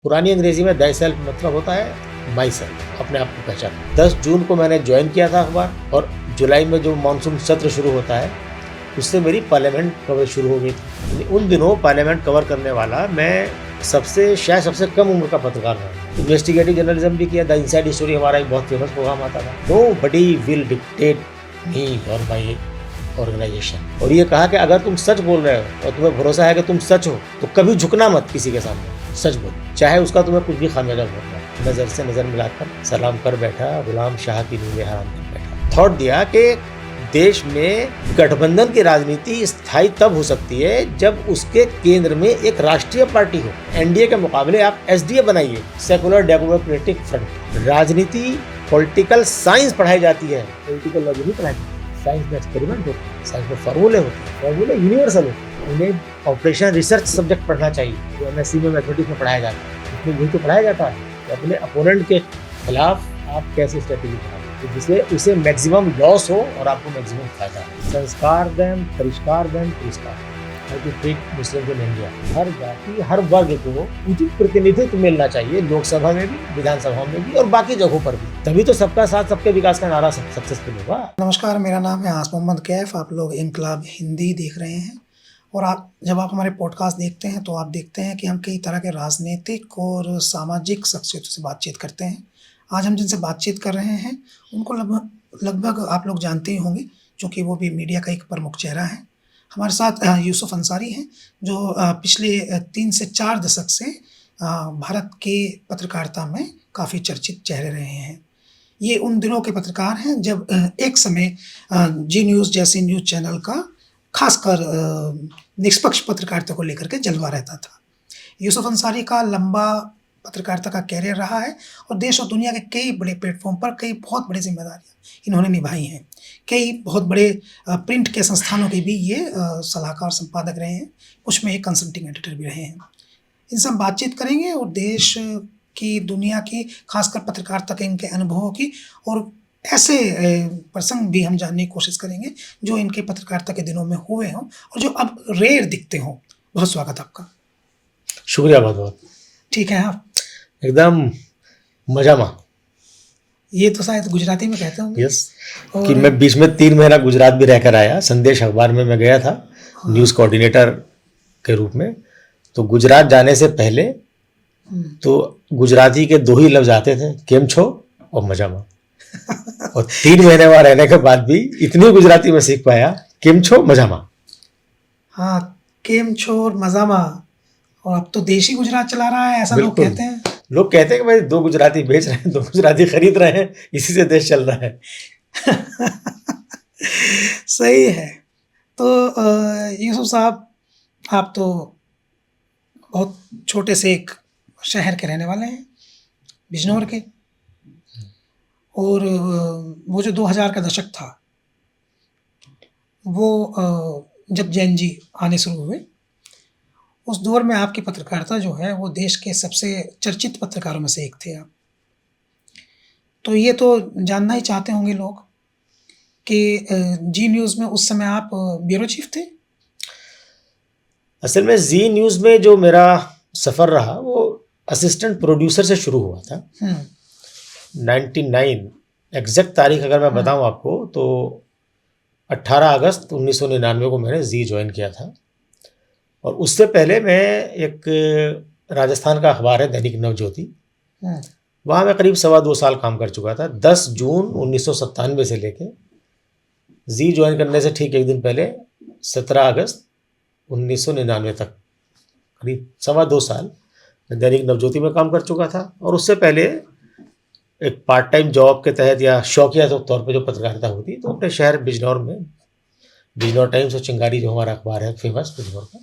पुरानी अंग्रेजी में दै सेल्फ मतलब होता है माई सेल्फ, अपने आप को पहचान। 10 जून को मैंने ज्वाइन किया था अखबार, और जुलाई में जो मानसून सत्र शुरू होता है उससे मेरी पार्लियामेंट कवरेज शुरू हो गई थी। उन दिनों पार्लियामेंट कवर करने वाला मैं शायद सबसे कम उम्र का पत्रकार रहा। इन्वेस्टिगेटिव जर्नलिज्म भी किया। द इनसाइड स्टोरी हमारा एक बहुत फेमस प्रोग्राम आता था। नोबडी विल डिक्टेट मी और माय ऑर्गेनाइजेशन। और ये कहा कि अगर तुम सच बोल रहे हो और तुम्हें भरोसा है कि तुम सच हो तो कभी झुकना मत किसी के सामने, सच बोल, चाहे उसका तुम्हें कुछ भी खामियाजा भोगना। नजर से नजर मिलाकर सलाम कर बैठा, गुलाम शाह की नींदें हराम कर बैठा। थॉट दिया कि देश में गठबंधन की राजनीति स्थायी तब हो सकती है जब उसके केंद्र में एक राष्ट्रीय पार्टी हो। एनडीए के मुकाबले आप एसडीए बनाइए, सेकुलर डेमोक्रेटिक फ्रंट। राजनीति पॉलिटिकल साइंस पढ़ाई जाती है, पॉलिटिकल लॉजिक नहीं पढ़ाई जाती। साइंस में एक्सपेरिमेंट होते हैं, साइंस में फॉर्मूले होते हैं, फॉर्मूले यूनिवर्सल होते हैं। उन्हें ऑपरेशन रिसर्च सब्जेक्ट पढ़ना चाहिए, जो एमएससी में मैथमेटिक्स में पढ़ाया जाता है। उसमें यही तो पढ़ाया जाता है कि अपने अपोनेंट के खिलाफ आप कैसे स्ट्रेटेजी बनाएं, तो जिससे उसे मैक्सिमम लॉस हो और आपको मैक्सिमम फायदा हो। संस्कार दें, परिष्कार दें, पुरस्कार। मुस्लिम इन इंडिया, हर जाति हर वर्ग को उचित प्रतिनिधित्व मिलना चाहिए, लोकसभा में भी, विधानसभा में भी और बाकी जगहों पर भी। तभी तो सबका साथ सबके विकास का नारा सक्सेसफुल होगा। नमस्कार, मेरा नाम है आस मोहम्मद कैफ। आप लोग इनकलाब हिंदी देख रहे हैं, और जब आप हमारे पॉडकास्ट देखते हैं तो आप देखते हैं कि हम कई तरह के राजनीतिक और सामाजिक शख्सियतों से बातचीत करते हैं। आज हम जिनसे बातचीत कर रहे हैं उनको लगभग आप लोग जानते ही होंगे, क्योंकि वो भी मीडिया का एक प्रमुख चेहरा है। हमारे साथ यूसुफ अंसारी हैं, जो पिछले 3 से 4 दशक से भारत के पत्रकारिता में काफ़ी चर्चित चेहरे रहे हैं। ये उन दिनों के पत्रकार हैं जब एक समय जी न्यूज़ जैसे न्यूज़ चैनल का खासकर निष्पक्ष पत्रकारिता को लेकर के जलवा रहता था। यूसुफ अंसारी का लंबा पत्रकारिता का कैरियर रहा है, और देश और दुनिया के कई बड़े प्लेटफॉर्म पर कई बहुत बड़ी जिम्मेदारियां इन्होंने निभाई हैं। कई बहुत बड़े प्रिंट के संस्थानों के भी ये सलाहकार संपादक रहे हैं, कुछ में एक कंसल्टिंग एडिटर भी रहे हैं। इनसे हम बातचीत करेंगे और देश की, दुनिया की, खासकर पत्रकारिता के इनके अनुभवों की, और ऐसे प्रसंग भी हम जानने की कोशिश करेंगे जो इनके पत्रकारिता के दिनों में हुए हों और जो अब रेयर दिखते हों। बहुत स्वागत आपका। शुक्रिया बहुत बहुत। ठीक है, आप एकदम मजामा। ये तो शायद गुजराती में कहते होंगे। यस, कि मैं बीच में 3 महीना गुजरात भी रहकर आया। संदेश अखबार में मैं गया था न्यूज़ कोऑर्डिनेटर के रूप में। तो गुजरात जाने से पहले तो गुजराती के 2 ही लफ्ज आते थे, केम छो और मजामा। और 3 महीने वहां रहने के बाद भी इतनी गुजराती में सीख पाया, केम छो मजामा। हाँ, केम छो और मजामा। और अब तो देशी गुजरात चला रहा है, ऐसा लोग कहते हैं। लोग कहते हैं कि भाई 2 गुजराती बेच रहे हैं, 2 गुजराती खरीद रहे हैं, इसी से देश चल रहा है। सही है। तो यूसुफ साहब, आप तो बहुत छोटे से एक शहर के रहने वाले हैं, बिजनौर के। और वो जो 2000 का दशक था, वो जब जैन जी आने शुरू हुए, उस दौर में आपकी पत्रकारिता जो है वो देश के सबसे चर्चित पत्रकारों में से एक थे आप। तो ये तो जानना ही चाहते होंगे लोग कि जी न्यूज़ में उस समय आप ब्यूरो चीफ थे। असल में जी न्यूज़ में जो मेरा सफ़र रहा वो असिस्टेंट प्रोड्यूसर से शुरू हुआ था। 99 एग्जैक्ट तारीख अगर मैं बताऊं आपको तो 18 अगस्त 1999 को मैंने जी ज्वाइन किया था। और उससे पहले मैं एक राजस्थान का अखबार है दैनिक नवज्योति, वहाँ मैं करीब 2.25 साल काम कर चुका था। 10 जून 1997 से लेके जी ज्वाइन करने से ठीक एक दिन पहले 17 अगस्त 1999 तक करीब 2.25 साल मैं दैनिक नवज्योति में काम कर चुका था। और उससे पहले एक पार्ट टाइम जॉब के तहत या शौकिया तौर पे जो पत्रकारिता होती तो अपने शहर बिजनौर में बिजनौर टाइम्स और चिंगारी जो हमारा अखबार है फेमस बिजनौर का,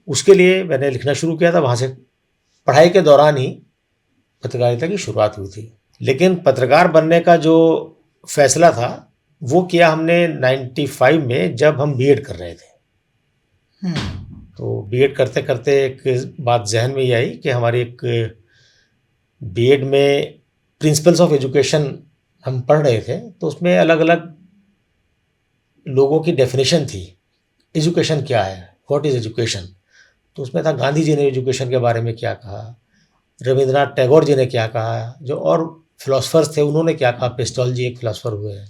उसके लिए मैंने लिखना शुरू किया था। वहाँ से पढ़ाई के दौरान ही पत्रकारिता की शुरुआत हुई थी। लेकिन पत्रकार बनने का जो फैसला था वो किया हमने 95 में, जब हम बीएड कर रहे थे। तो बीएड करते करते एक बात जहन में ये आई कि हमारी एक बीएड में प्रिंसिपल्स ऑफ एजुकेशन हम पढ़ रहे थे, तो उसमें अलग अलग लोगों की डेफिनेशन थी। एजुकेशन क्या है, व्हाट इज़ एजुकेशन। तो उसमें था गांधी जी ने एजुकेशन के बारे में क्या कहा, रविंद्रनाथ टैगोर जी ने क्या कहा, जो और फिलोसफर्स थे उन्होंने क्या कहा, पेस्टॉल जी एक फिलोसफर हुए हैं।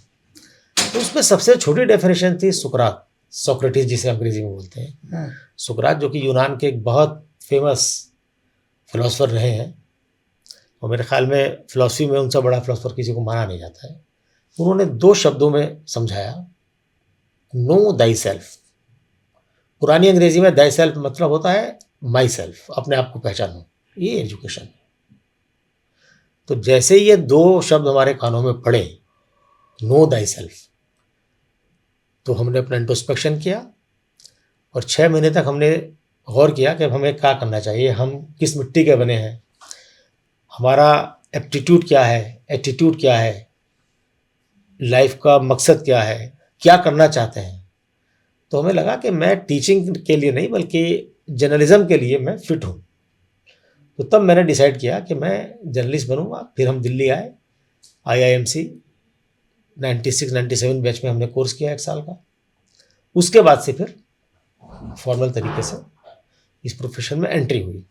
तो उसमें सबसे छोटी डेफिनेशन थी सुकरात, सोक्रेटिस जिसे अंग्रेजी में बोलते हैं। सुकरात जो कि यूनान के एक बहुत फेमस फिलोसफर रहे हैं, और मेरे ख्याल में फिलॉसफी में उनसे बड़ा फिलोसफर किसी को माना नहीं जाता है। उन्होंने 2 शब्दों में समझाया, नो दाई सेल्फ। पुरानी अंग्रेजी में दाई सेल्फ मतलब होता है माई सेल्फ, अपने आप को पहचानो, ये एजुकेशन। तो जैसे ये 2 शब्द हमारे कानों में पड़े, नो दाई सेल्फ, तो हमने अपना इंट्रोस्पेक्शन किया और 6 महीने तक हमने गौर किया कि हमें क्या करना चाहिए, हम किस मिट्टी के बने हैं, हमारा एप्टीट्यूड क्या है, एटीट्यूड क्या है, लाइफ का मकसद क्या है, क्या करना चाहते हैं। तो हमें लगा कि मैं टीचिंग के लिए नहीं बल्कि जर्नलिज्म के लिए मैं फिट हूँ। तो तब मैंने डिसाइड किया कि मैं जर्नलिस्ट बनूंगा। फिर हम दिल्ली आए, IIMC 96-97 बैच में हमने कोर्स किया 1 साल का। उसके बाद से फिर फॉर्मल तरीके से इस प्रोफेशन में एंट्री हुई।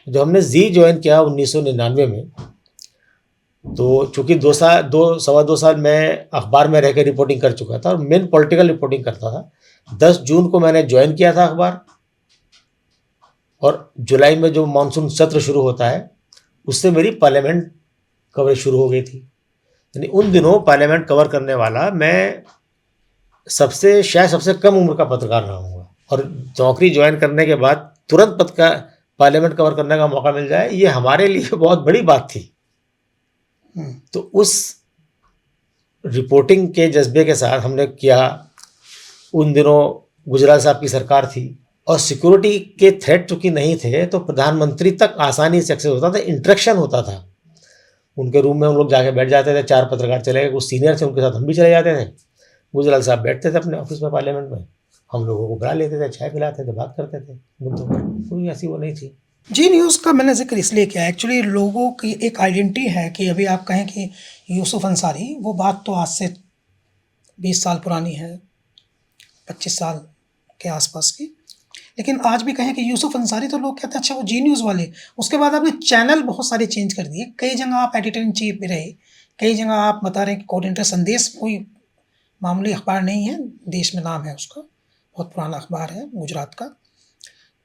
जब हमने जी ज्वाइन किया 1999 में, तो चूँकि 2 साल मैं अखबार में रह के रिपोर्टिंग कर चुका था और मेन पॉलिटिकल रिपोर्टिंग करता था। 10 जून को मैंने ज्वाइन किया था अखबार, और जुलाई में जो मानसून सत्र शुरू होता है उससे मेरी पार्लियामेंट कवरेज शुरू हो गई थी। यानी उन दिनों पार्लियामेंट कवर करने वाला मैं शायद सबसे कम उम्र का पत्रकार रहा हूँगा। और नौकरी ज्वाइन करने के बाद तुरंत पार्लियामेंट कवर करने का मौका मिल जाए, ये हमारे लिए बहुत बड़ी बात थी। तो उस रिपोर्टिंग के जज्बे के साथ हमने किया। उन दिनों गुजराल साहब की सरकार थी और सिक्योरिटी के थ्रेट चूँकि नहीं थे, तो प्रधानमंत्री तक आसानी से एक्सेस होता था, इंटरेक्शन होता था। उनके रूम में हम लोग जाके बैठ जाते थे, 4 पत्रकार चले गए, कुछ सीनियर थे उनके साथ हम भी चले जाते थे। गुजराल साहब बैठते थे अपने ऑफिस में पार्लियामेंट में, हम लोगों को बुला लेते थे, चाय पिलाते थे, बात करते थे मुद्दों पर। कोई ऐसी वो नहीं थी। जी न्यूज़ का मैंने जिक्र इसलिए किया, एक्चुअली लोगों की एक आइडेंटिटी है कि अभी आप कहें कि यूसुफ अंसारी, वो बात तो आज से 20 साल पुरानी है, 25 साल के आसपास की। लेकिन आज भी कहें कि यूसुफ अंसारी, तो लोग कहते हैं अच्छा वो जी न्यूज़ वाले। उसके बाद आपने चैनल बहुत सारे चेंज कर दिए, कई जगह आप एडिटर इन चीफ भी रहे, कई जगह आप बता रहे हैं कि कोऑर्डिनेटर। संदेश कोई मामूली अखबार नहीं है, देश में नाम है उसका, बहुत पुराना अखबार है गुजरात का।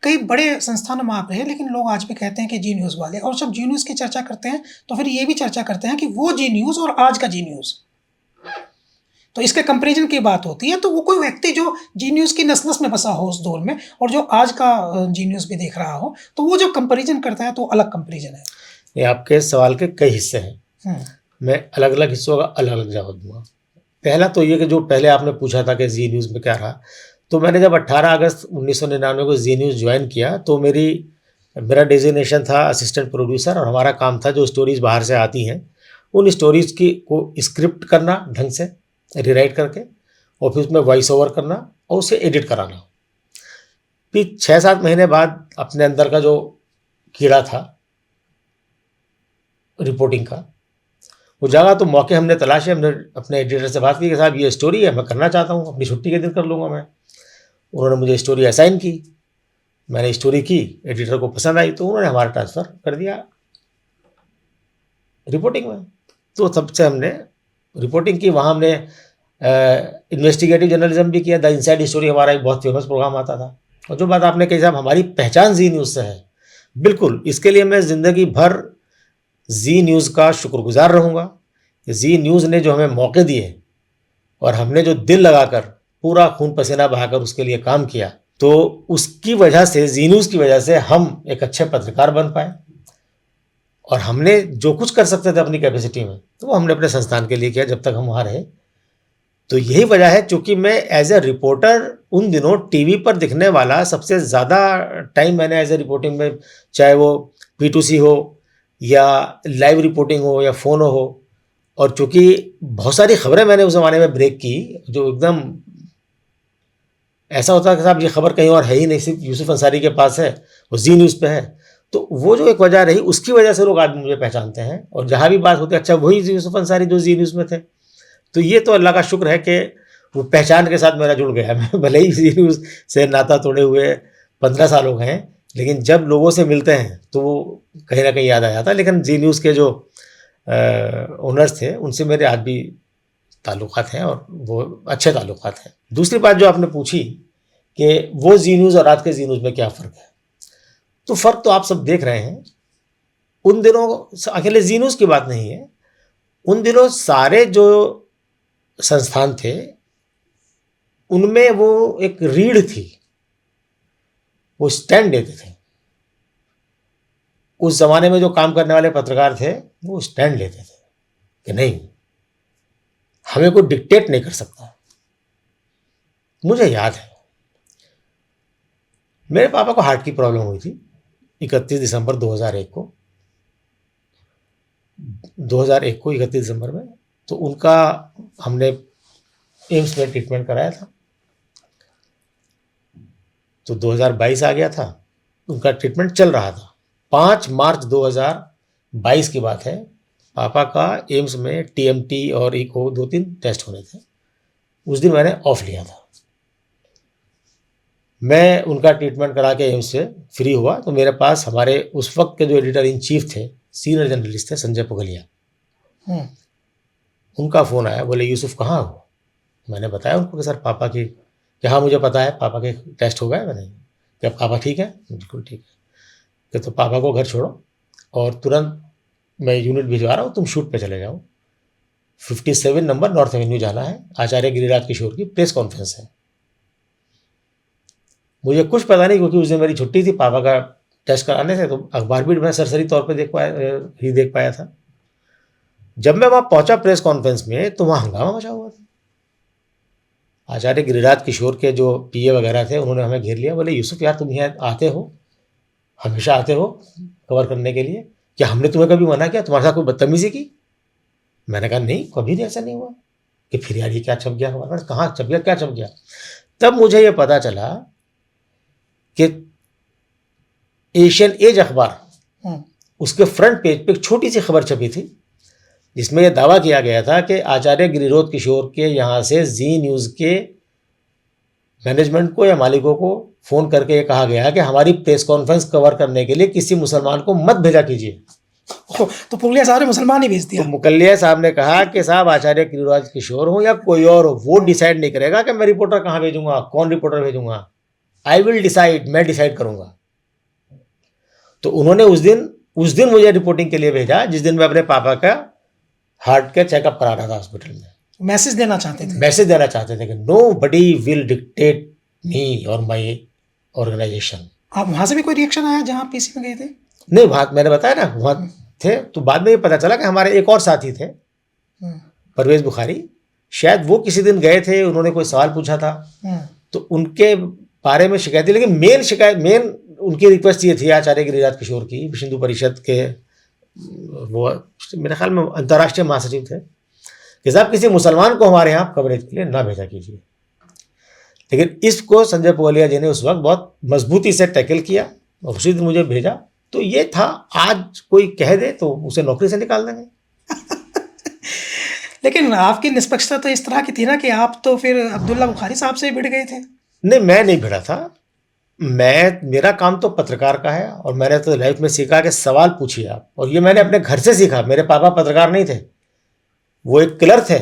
कई बड़े संस्थानों में आप रहे, लेकिन लोग आज भी कहते हैं कि जी न्यूज़ वाले। और जब जी न्यूज़ की चर्चा करते हैं तो फिर ये भी चर्चा करते हैं कि वो जी न्यूज़ और आज का जी न्यूज़, तो इसके कंपैरिजन की बात होती है। तो वो कोई व्यक्ति जो जी न्यूज़ की नस-नस में बसा हो उस दौर में, और जो आज का जी न्यूज़ भी देख रहा हो, तो वो जो कंपैरिजन करता है तो अलग कंपैरिजन है। ये आपके सवाल के कई हिस्से हैं, मैं अलग अलग हिस्सों का अलग अलग जवाब दूंगा। पहला तो ये कि जो पहले आपने पूछा था कि जी न्यूज़ में क्या रहा, तो मैंने जब 18 अगस्त 1999 को जी न्यूज़ ज्वाइन किया, तो मेरा डेजिग्नेशन था असिस्टेंट प्रोड्यूसर, और हमारा काम था जो स्टोरीज़ बाहर से आती हैं उन स्टोरीज़ को स्क्रिप्ट करना ढंग से, रीराइट करके, और फिर उसमें वॉइस ओवर करना और उसे एडिट कराना। फिर 6-7 महीने बाद अपने अंदर का जो कीड़ा था रिपोर्टिंग का, वो जगह तो मौके हमने तलाशे। हमने अपने एडिटर से बात की कि साहब ये स्टोरी है, मैं करना चाहता हूँ, अपनी छुट्टी के दिन कर लूँगा मैं। उन्होंने मुझे स्टोरी असाइन की, मैंने स्टोरी की, एडिटर को पसंद आई, तो उन्होंने हमारा ट्रांसफ़र कर दिया रिपोर्टिंग में। तो तब से हमने रिपोर्टिंग की। वहाँ हमने इन्वेस्टिगेटिव जर्नलिज्म भी किया। द इनसाइड स्टोरी हमारा एक बहुत फेमस प्रोग्राम आता था। और जो बात आपने कही साहब, हमारी पहचान जी न्यूज़ से है, बिल्कुल, इसके लिए मैं ज़िंदगी भर जी न्यूज़ का शुक्रगुजार रहूँगा कि जी न्यूज़ ने जो हमें मौके दिए और हमने जो दिल लगाकर पूरा खून पसीना बहाकर उसके लिए काम किया, तो उसकी वजह से, जी न्यूज़ की वजह से हम एक अच्छे पत्रकार बन पाए। और हमने जो कुछ कर सकते थे अपनी कैपेसिटी में, तो वो हमने अपने संस्थान के लिए किया जब तक हम वहाँ रहे। तो यही वजह है, चूँकि मैं एज ए रिपोर्टर उन दिनों टीवी पर दिखने वाला सबसे ज़्यादा टाइम मैंने एज ए रिपोर्टिंग में, चाहे वो P2C हो या लाइव रिपोर्टिंग हो या फ़ोन हो, और चूँकि बहुत सारी खबरें मैंने उस ज़माने में ब्रेक की, जो एकदम ऐसा होता है कि साहब ये खबर कहीं और है ही नहीं, सिर्फ यूसुफ अंसारी के पास है, वो जी न्यूज़ पे है। तो वो जो एक वजह रही, उसकी वजह से लोग आज मुझे पहचानते हैं, और जहाँ भी बात होती है, अच्छा वही यूसुफ अंसारी जो जी न्यूज़ में थे। तो ये तो अल्लाह का शुक्र है कि वो पहचान के साथ मेरा जुड़ गया। मैं भले ही जी न्यूज़ से नाता तोड़े हुए 15 साल हो गए हैं, लेकिन जब लोगों से मिलते हैं तो वो कहीं ना कहीं याद आ जाता है। लेकिन जी न्यूज़ के जो ओनर्स थे उनसे मेरे आज भी ताल्लुकात हैं और वो अच्छे ताल्लुकात हैं। दूसरी बात जो आपने पूछी कि वो जी न्यूज़ और आज के जी न्यूज़ में क्या फ़र्क है, तो फ़र्क तो आप सब देख रहे हैं। उन दिनों अकेले जी न्यूज़ की बात नहीं है, उन दिनों सारे जो संस्थान थे उनमें वो एक रीढ़ थी, वो स्टैंड लेते थे। उस जमाने में जो काम करने वाले पत्रकार थे वो स्टैंड लेते थे कि नहीं, हमें कोई डिक्टेट नहीं कर सकता। मुझे याद है मेरे पापा को हार्ट की प्रॉब्लम हुई थी 31 दिसंबर 2001 को 31 दिसंबर में। तो उनका हमने एम्स में ट्रीटमेंट कराया था। तो 2022 आ गया था, उनका ट्रीटमेंट चल रहा था। 5 मार्च 2022 की बात है, पापा का एम्स में टीएमटी और इको 2-3 टेस्ट होने थे। उस दिन मैंने ऑफ लिया था। मैं उनका ट्रीटमेंट करा के एम्स से फ्री हुआ तो मेरे पास हमारे उस वक्त के जो एडिटर इन चीफ थे, सीनियर जर्नलिस्ट थे संजय पुगलिया, उनका फ़ोन आया। बोले यूसुफ कहाँ हो? मैंने बताया उनको कि सर पापा की, कि हाँ मुझे पता है पापा के टेस्ट हो गए। मैंने क्या पापा ठीक है? बिल्कुल ठीक है। कि तो पापा को घर छोड़ो और तुरंत मैं यूनिट भिजवा रहा हूँ, तुम शूट पे चले जाओ। 57 नंबर नॉर्थ एवेन्यू जाना है, आचार्य गिरिराज किशोर की प्रेस कॉन्फ्रेंस है। मुझे कुछ पता नहीं क्योंकि उस दिन मेरी छुट्टी थी, पापा का टेस्ट कराने से, तो अखबार भी मैं सरसरी तौर पे देख पाया था। जब मैं वहाँ पहुँचा प्रेस कॉन्फ्रेंस में तो वहाँ हंगामा मचा हुआ था। आचार्य गिरिराज किशोर के जो पीए वगैरह थे उन्होंने हमें घेर लिया। बोले यूसुफ यार तुम यहाँ आते हो, हमेशा आते हो कवर करने के लिए, क्या हमने तुम्हें कभी मना किया, तुम्हारे साथ कोई बदतमीजी की? मैंने कहा नहीं, कभी नहीं, ऐसा नहीं हुआ। कि फिर यार ये क्या छप गया हमारा? कहाँ छप गया, क्या छप गया? तब मुझे ये पता चला कि एशियन एज अखबार, उसके फ्रंट पेज पे एक छोटी सी खबर छपी थी जिसमें यह दावा किया गया था कि आचार्य गिरिरोध किशोर के यहाँ से जी न्यूज़ के मैनेजमेंट को या मालिकों को फ़ोन करके ये कहा गया कि हमारी प्रेस कॉन्फ्रेंस कवर करने के लिए किसी मुसलमान को मत भेजा कीजिए। तो पुगलिया साहब ने मुसलमान ही भेज दिया। तो मुकल्लिया साहब ने कहा कि साहब आचार्य गिरिराज किशोर हो या कोई और हो, वो डिसाइड नहीं करेगा कि मैं रिपोर्टर कहाँ भेजूंगा, कौन रिपोर्टर भेजूंगा। आई विल डिसाइड, मैं डिसाइड करूंगा। तो उन्होंने उस दिन मुझे रिपोर्टिंग के लिए भेजा जिस दिन मैं अपने पापा का हार्ट का चेकअप करा रहा था हॉस्पिटल में। मैसेज देना चाहते थे? मैसेज देना चाहते थे कि नो बडी विल डिक्टेट मी और माई ऑर्गेनाइजेशन। आप वहाँ से भी कोई रिएक्शन आया जहाँ आप पीसी में गए थे? नहीं, वहाँ मैंने बताया ना, वहाँ थे। तो बाद में ये पता चला कि हमारे एक और साथी थे, परवेज बुखारी, शायद वो किसी दिन गए थे, उन्होंने कोई सवाल पूछा था तो उनके बारे में शिकायत थी। लेकिन मेन उनकी रिक्वेस्ट ये थी आचार्य गिरिराज किशोर की, विश्व हिंदू परिषद के, वो मेरे ख्याल में अंतर्राष्ट्रीय महासचिव थे, कि साहब किसी मुसलमान को हमारे यहाँ कवरेज के लिए ना भेजा कीजिए। लेकिन इसको संजय पुगलिया जी ने उस वक्त बहुत मजबूती से टैकल किया और उसी दिन मुझे भेजा। तो ये था, आज कोई कह दे तो उसे नौकरी से निकाल देंगे। लेकिन आपकी निष्पक्षता तो इस तरह की थी ना कि आप तो फिर अब्दुल्ला बुखारी साहब से भिड़ गए थे। नहीं, मैं नहीं भिड़ा था। मेरा काम तो पत्रकार का है और मैंने तो लाइफ में सीखा कि सवाल पूछिए आप, और ये मैंने अपने घर से सीखा। मेरे पापा पत्रकार नहीं थे, वो एक क्लर्क थे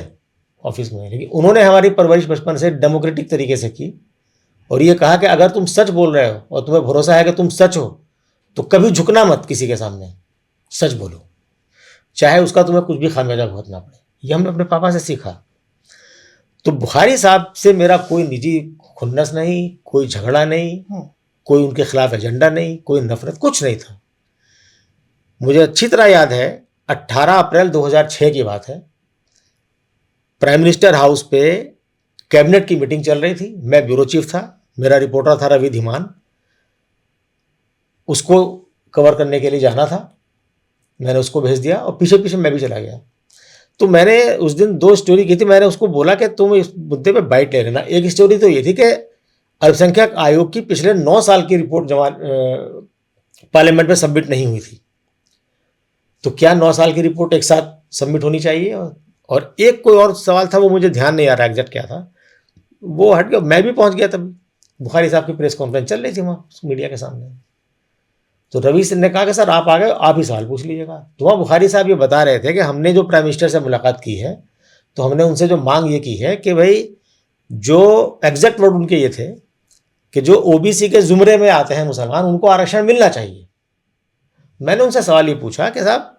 ऑफिस में, लेकिन उन्होंने हमारी परवरिश बचपन से डेमोक्रेटिक तरीके से की और ये कहा कि अगर तुम सच बोल रहे हो और तुम्हें भरोसा है कि तुम सच हो तो कभी झुकना मत किसी के सामने, सच बोलो, चाहे उसका तुम्हें कुछ भी खामियाजा भुगतना पड़े। ये हमने अपने पापा से सीखा। तो बुखारी साहब से मेरा कोई निजी खुन्नस नहीं, कोई झगड़ा नहीं, कोई उनके खिलाफ एजेंडा नहीं, कोई नफरत, कुछ नहीं था। मुझे अच्छी तरह याद है 18 अप्रैल 2006 की बात है, प्राइम मिनिस्टर हाउस पे कैबिनेट की मीटिंग चल रही थी। मैं ब्यूरो चीफ था, मेरा रिपोर्टर था रवि धीमान, उसको कवर करने के लिए जाना था। मैंने उसको भेज दिया और पीछे पीछे मैं भी चला गया। तो मैंने उस दिन 2 स्टोरी की थी। मैंने उसको बोला कि तुम इस मुद्दे पे बाइट ले लेना। एक स्टोरी तो ये थी कि अल्पसंख्यक आयोग की पिछले 9 साल की रिपोर्ट जमा पार्लियामेंट में सबमिट नहीं हुई थी, तो क्या 9 साल की रिपोर्ट एक साथ सबमिट होनी चाहिए? और एक कोई और सवाल था, वो मुझे ध्यान नहीं आ रहा एग्जैक्ट क्या था, वो हट गया। मैं भी पहुंच गया तब, बुखारी साहब की प्रेस कॉन्फ्रेंस चल रही थी वहाँ मीडिया के सामने। तो रवि सिंह ने कहा कि सर आप आ गए, आप ही सवाल पूछ लीजिएगा। तो वहाँ बुखारी साहब ये बता रहे थे कि हमने जो प्राइम मिनिस्टर से मुलाकात की है तो हमने उनसे जो मांग ये की है कि भाई जो एग्जैक्ट वर्ड उनके ये थे कि जो ओबीसी के जुमरे में आते हैं मुसलमान, उनको आरक्षण मिलना चाहिए। मैंने उनसे सवाल ये पूछा कि साहब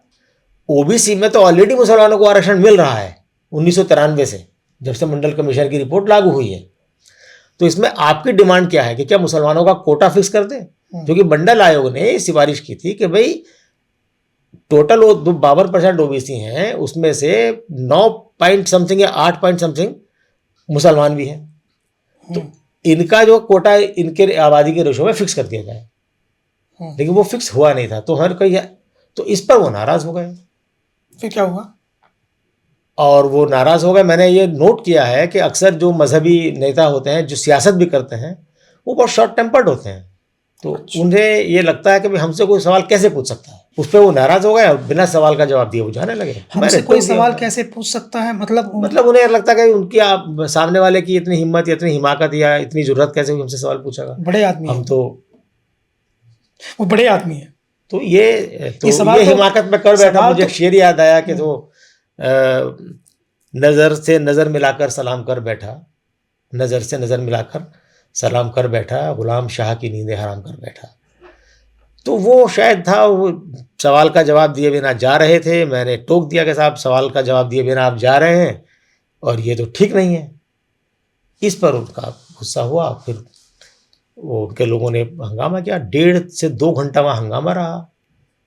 ओबीसी में तो ऑलरेडी मुसलमानों को आरक्षण मिल रहा है 1993 से, जब से मंडल कमीशन की रिपोर्ट लागू हुई है। तो इसमें आपकी डिमांड क्या है कि क्या मुसलमानों का कोटा फिक्स कर दें? क्योंकि मंडल आयोग ने सिफारिश की थी कि भाई टोटल वो 52% ओबीसी हैं, उसमें से 9 पॉइंट समथिंग या 8 पॉइंट समथिंग मुसलमान भी हैं। तो इनका जो कोटा इनके आबादी के रेशो में फिक्स कर दिया जाए, लेकिन वो फिक्स हुआ नहीं था। तो हर कोई, तो इस पर वो नाराज हो गए। फिर क्या हुआ? और वो नाराज हो गए। मैंने ये नोट किया है कि अक्सर जो मजहबी नेता होते हैं, जो सियासत भी करते हैं, वो बहुत शॉर्ट टेम्पर्ड होते हैं। तो उन्हें ये लगता है कि भाई हमसे कोई सवाल कैसे पूछ सकता है, उस पर वो नाराज हो गए और बिना सवाल का जवाब दिए वो जाने लगे। हमसे कोई सवाल कैसे पूछ सकता है, मतलब उन्हें लगता है कि उनकी सामने वाले की इतनी हिम्मत या इतनी हिमाकत या इतनी जरूरत कैसे हुई हमसे सवाल पूछेगा। बड़े आदमी हम तो वो बड़े आदमी है। तो ये हिमाकत में कर बैठा। मुझे एक शेर याद आया कि तो नज़र से नज़र मिलाकर सलाम कर बैठा, नज़र से नज़र मिलाकर सलाम कर बैठा, गुलाम शाह की नींदें हराम कर बैठा। तो वो शायद था, वो सवाल का जवाब दिए बिना जा रहे थे। मैंने टोक दिया कि साहब सवाल का जवाब दिए बिना आप जा रहे हैं और ये तो ठीक नहीं है। इस पर उनका गुस्सा हुआ। फिर वो उनके लोगों ने हंगामा किया। 1.5 से 2 घंटा वहाँ हंगामा रहा।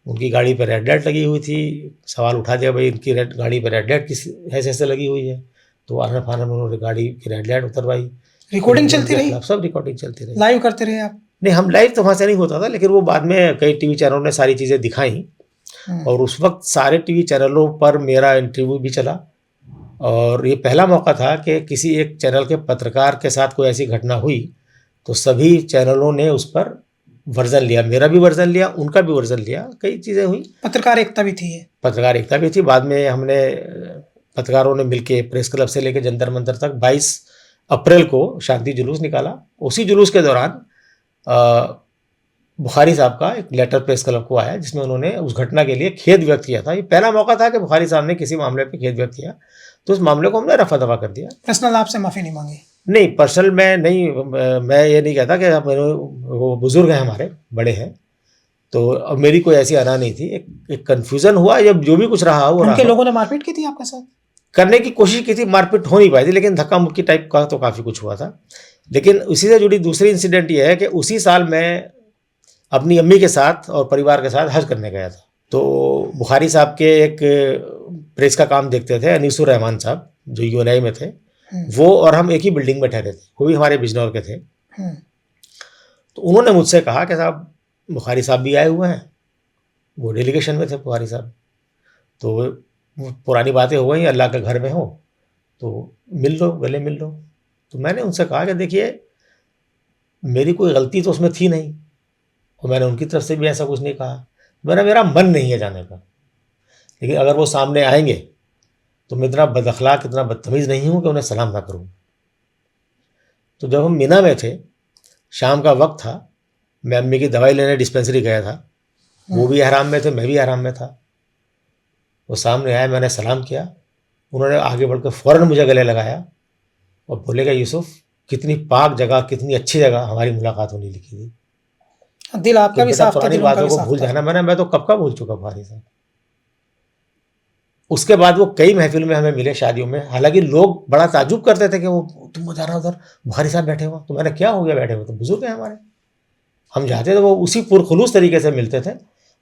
उनकी गाड़ी पर रेड लाइट लगी हुई थी। सवाल उठा दिया, भाई इनकी गाड़ी पर रेड लाइट किस हैसियत से लगी हुई है। तो आना फाना में उन्होंने गाड़ी की रेड लाइट उतरवाई। रिकॉर्डिंग चलती रही, सब रिकॉर्डिंग चलती रही। लाइव करते रहे आप? नहीं, हम लाइव तो वहाँ से नहीं होता था, लेकिन वो बाद में कई टीवी चैनलों ने सारी चीज़ें दिखाई और उस वक्त सारे टीवी चैनलों पर मेरा इंटरव्यू भी चला। और ये पहला मौका था कि किसी एक चैनल के पत्रकार के साथ कोई ऐसी घटना हुई तो सभी चैनलों ने उस पर वर्जन लिया। मेरा भी वर्जन लिया, उनका भी वर्जन लिया। कई चीज़ें हुई। पत्रकार एकता भी थी। पत्रकार एकता भी थी। बाद में हमने पत्रकारों ने मिलके प्रेस क्लब से लेकर जंतर मंतर तक 22 अप्रैल को शांति जुलूस निकाला। उसी जुलूस के दौरान बुखारी साहब का एक लेटर प्रेस क्लब को आया जिसमें उन्होंने उस घटना के लिए खेद व्यक्त किया था। ये पहला मौका था कि बुखारी साहब ने किसी मामले पे खेद व्यक्त किया। तो उस मामले को हमने रफा दफा कर दिया। पर्सनल आपसे माफ़ी नहीं मांगी? नहीं, पर्सनल मैं नहीं, मैं ये नहीं कहता कि वो बुजुर्ग हैं, हमारे बड़े हैं, तो अब मेरी कोई ऐसी अना नहीं थी। एक कन्फ्यूज़न हुआ, जब जो भी कुछ रहा वो उनके लोगों ने मारपीट की थी आपके साथ? करने की कोशिश की थी, मारपीट हो नहीं पाई थी, लेकिन धक्का मुक्की टाइप का तो काफ़ी कुछ हुआ था। लेकिन उसी से जुड़ी दूसरी इंसिडेंट ये है कि उसी साल मैं अपनी अम्मी के साथ और परिवार के साथ हज करने गया था। तो बुखारी साहब के एक प्रेस का काम देखते थे अनीसुर रहमान साहब, जो यूएनआई में थे। वो और हम एक ही बिल्डिंग में ठहरे थे, वो भी हमारे बिजनौर के थे। तो उन्होंने मुझसे कहा कि साहब बुखारी साहब भी आए हुए हैं, वो डेलीगेशन में थे बुखारी साहब, तो पुरानी बातें हो गई, अल्लाह के घर में हो तो मिल लो, गले मिल लो। तो मैंने उनसे कहा कि देखिए मेरी कोई गलती तो उसमें थी नहीं और मैंने उनकी तरफ से भी ऐसा कुछ नहीं कहा। मेरा मन नहीं है जाने का, लेकिन अगर वो सामने आएंगे तो मैं इतना बदअखलाक, इतना बदतमीज़ नहीं हूँ कि उन्हें सलाम ना करूँ। तो जब हम मीना में थे, शाम का वक्त था, मैं अम्मी की दवाई लेने डिस्पेंसरी गया था। वो भी हराम में थे, मैं भी हराम में था। वो सामने आया, मैंने सलाम किया। उन्होंने आगे बढ़कर फ़ौरन मुझे गले लगाया और बोलेगा यूसुफ कितनी पाक जगह, कितनी अच्छी जगह हमारी मुलाकात होने लिखी थी। दिल आपका भी साफ था, पुरानी बातों को भूल जाना। मैं तो कब का भूल चुका बुखारी साहब। उसके बाद वो कई महफिल में हमें मिले, शादियों में। हालांकि लोग बड़ा ताजुब करते थे कि वो तुम जा रहा उधर बुखारी साहब बैठे हो। तो मैंने क्या हो गया बैठे हो, तो बुजुर्ग हैं हमारे, हम जाते थे वो उसी पुरखुलूस तरीके से मिलते थे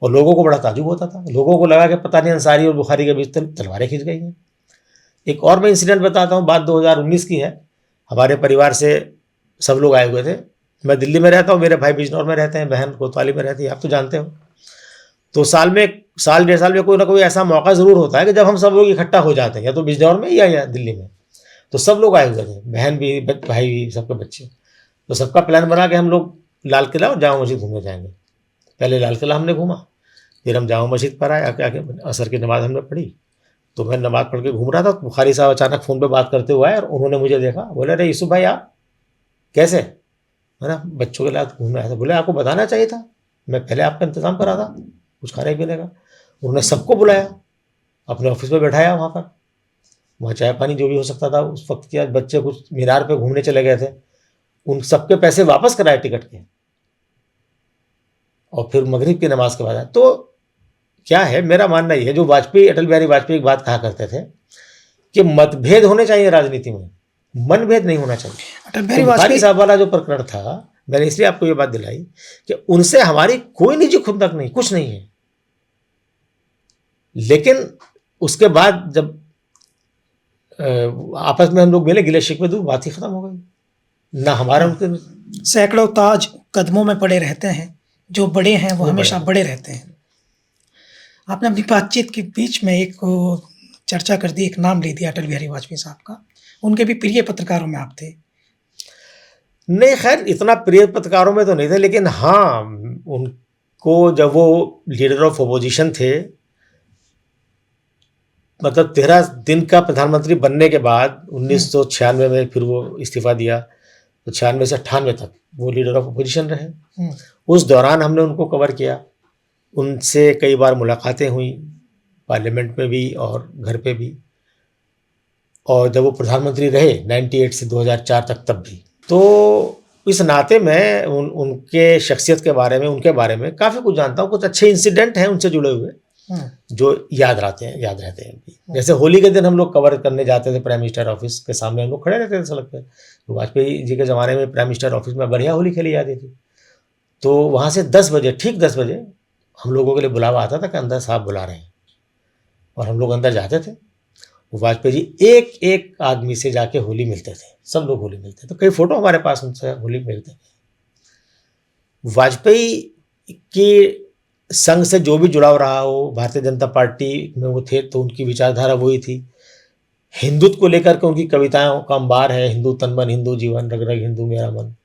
और लोगों को बड़ा ताजुब होता था। लोगों को लगा कि पता नहीं अंसारी और बुखारी के बीच तलवारें खींच गई हैं। एक और मैं इंसिडेंट बताता हूँ, बात 2019 की है। हमारे परिवार से सब लोग आए हुए थे। मैं दिल्ली में रहता हूँ, मेरे भाई बिजनौर में रहते हैं, बहन कोतवाली में रहती है, आप तो जानते हो। तो साल 1.5 साल में कोई ना कोई ऐसा मौका ज़रूर होता है कि जब हम सब लोग इकट्ठा हो जाते हैं, या तो बिजनौर में या दिल्ली में। तो सब लोग आए हुए थे, बहन भी, भाई भी, सबके बच्चे। तो सबका प्लान बना कि हम लोग लाल किला और जामा मस्जिद घूमने जाएंगे। पहले लाल किला हमने घूमा, फिर हम जामा मस्जिद पर आए, आके असर की नमाज़ हमने पढ़ी। तो मैं नमाज़ पढ़ के घूम रहा था, बुखारी साहब अचानक फ़ोन पे बात करते हुए आए और उन्होंने मुझे देखा। बोले अरे यूसुफ भाई आप कैसे? मैंने बच्चों के साथ घूमने आया था। बोले आपको बताना चाहिए था, मैं पहले आपका इंतज़ाम करा था कुछ खाने पीने का। उन्होंने सबको बुलाया, अपने ऑफिस में बैठाया, वहाँ चाय पानी जो भी हो सकता था उस वक्त किया। बच्चे कुछ मीनार पे घूमने चले गए थे, उन सबके पैसे वापस कराए टिकट के, और फिर मगरिब की नमाज के बाद आए। तो क्या है, मेरा मानना ये है, जो वाजपेयी, अटल बिहारी वाजपेयी एक बात कहा करते थे कि मतभेद होने चाहिए राजनीति में, मनभेद नहीं होना चाहिए। अटल बिहारी तो बुखारी वाजपेयी साहब वाला जो प्रकरण था, मैंने इसलिए आपको ये बात दिलाई कि उनसे हमारी कोई निजी खुंदक नहीं, कुछ नहीं है। लेकिन उसके बाद जब आपस में हम लोग मिले, गिले शिकवे दूर, बात ही खत्म हो गई। ना हमारा उनके सैकड़ों ताज कदमों में पड़े रहते हैं, जो बड़े हैं वो हमेशा बड़े रहते हैं। आपने अपनी बातचीत के बीच में एक चर्चा कर दी, एक नाम ले दिया अटल बिहारी वाजपेयी साहब का। उनके भी प्रिय पत्रकारों में आप थे। नहीं, खैर इतना प्रिय पत्रकारों में तो नहीं थे, लेकिन हाँ, उनको जब वो लीडर ऑफ अपोजिशन थे, मतलब 13 दिन का प्रधानमंत्री बनने के बाद 1996 में फिर वो इस्तीफा दिया, तो 96 से 98 तक वो लीडर ऑफ अपोजिशन रहे। उस दौरान हमने उनको कवर किया, उनसे कई बार मुलाकातें हुई, पार्लियामेंट में भी और घर पे भी, और जब वो प्रधानमंत्री रहे 98 से 2004 तक तब भी। तो इस नाते मैं उनके शख्सियत के बारे में, उनके बारे में काफ़ी कुछ जानता हूँ। कुछ अच्छे इंसिडेंट हैं उनसे जुड़े हुए जो याद रहते हैं। जैसे होली के दिन हम लोग कवर करने जाते थे, प्राइम मिनिस्टर ऑफिस के सामने हम लोग खड़े रहते थे सड़क पे। तो वाजपेयी जी के ज़माने में प्राइम मिनिस्टर ऑफिस में बढ़िया होली खेली जाती थी। तो वहाँ से 10 बजे, ठीक 10 बजे हम लोगों के लिए बुलावा आता था कि अंदर साहब बुला रहे हैं, और हम लोग अंदर जाते थे। वाजपेयी जी एक एक आदमी से जाके होली मिलते थे, सब लोग होली मिलते थे। तो कई फोटो हमारे पास उनसे होली मिलते थे। वाजपेयी की संघ से जो भी जुड़ाव रहा हो, भारतीय जनता पार्टी में वो थे तो उनकी विचारधारा वही थी। हिंदुत्व को लेकर के उनकी कविताओं का अंबार है, हिंदू तन मन, हिंदू जीवन, रग रग हिंदू मेरा मन,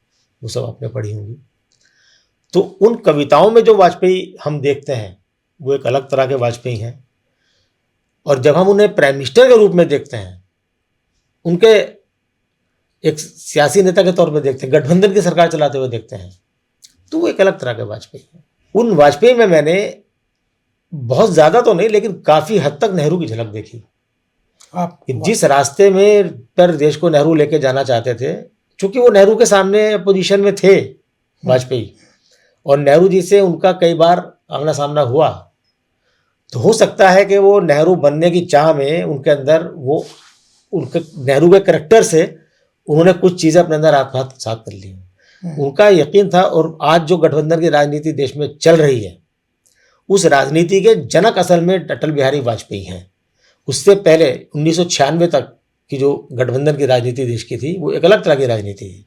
वो सब आपने पढ़ी होंगी। तो उन कविताओं में जो वाजपेयी हम देखते हैं वो एक अलग तरह के वाजपेयी हैं। और जब हम उन्हें प्राइम मिनिस्टर के रूप में देखते हैं, उनके एक सियासी नेता के तौर पर देखते हैं, गठबंधन की सरकार चलाते हुए देखते हैं, तो वो एक अलग तरह के वाजपेयी हैं। उन वाजपेयी में मैंने बहुत ज़्यादा तो नहीं, लेकिन काफ़ी हद तक नेहरू की झलक देखी। आप जिस रास्ते में पर देश को नेहरू लेके जाना चाहते थे, चूंकि वो नेहरू के सामने अपोजिशन में थे वाजपेयी, और नेहरू जी से उनका कई बार आमना सामना हुआ, तो हो सकता है कि वो नेहरू बनने की चाह में उनके अंदर वो, उनके नेहरू के करैक्टर से उन्होंने कुछ चीज़ें अपने अंदर आत्मसात कर ली। उनका यकीन था, और आज जो गठबंधन की राजनीति देश में चल रही है, उस राजनीति के जनक असल में अटल बिहारी वाजपेयी हैं। उससे पहले 1996 तक की जो गठबंधन की राजनीति देश की थी, वो एक अलग तरह की राजनीति थी।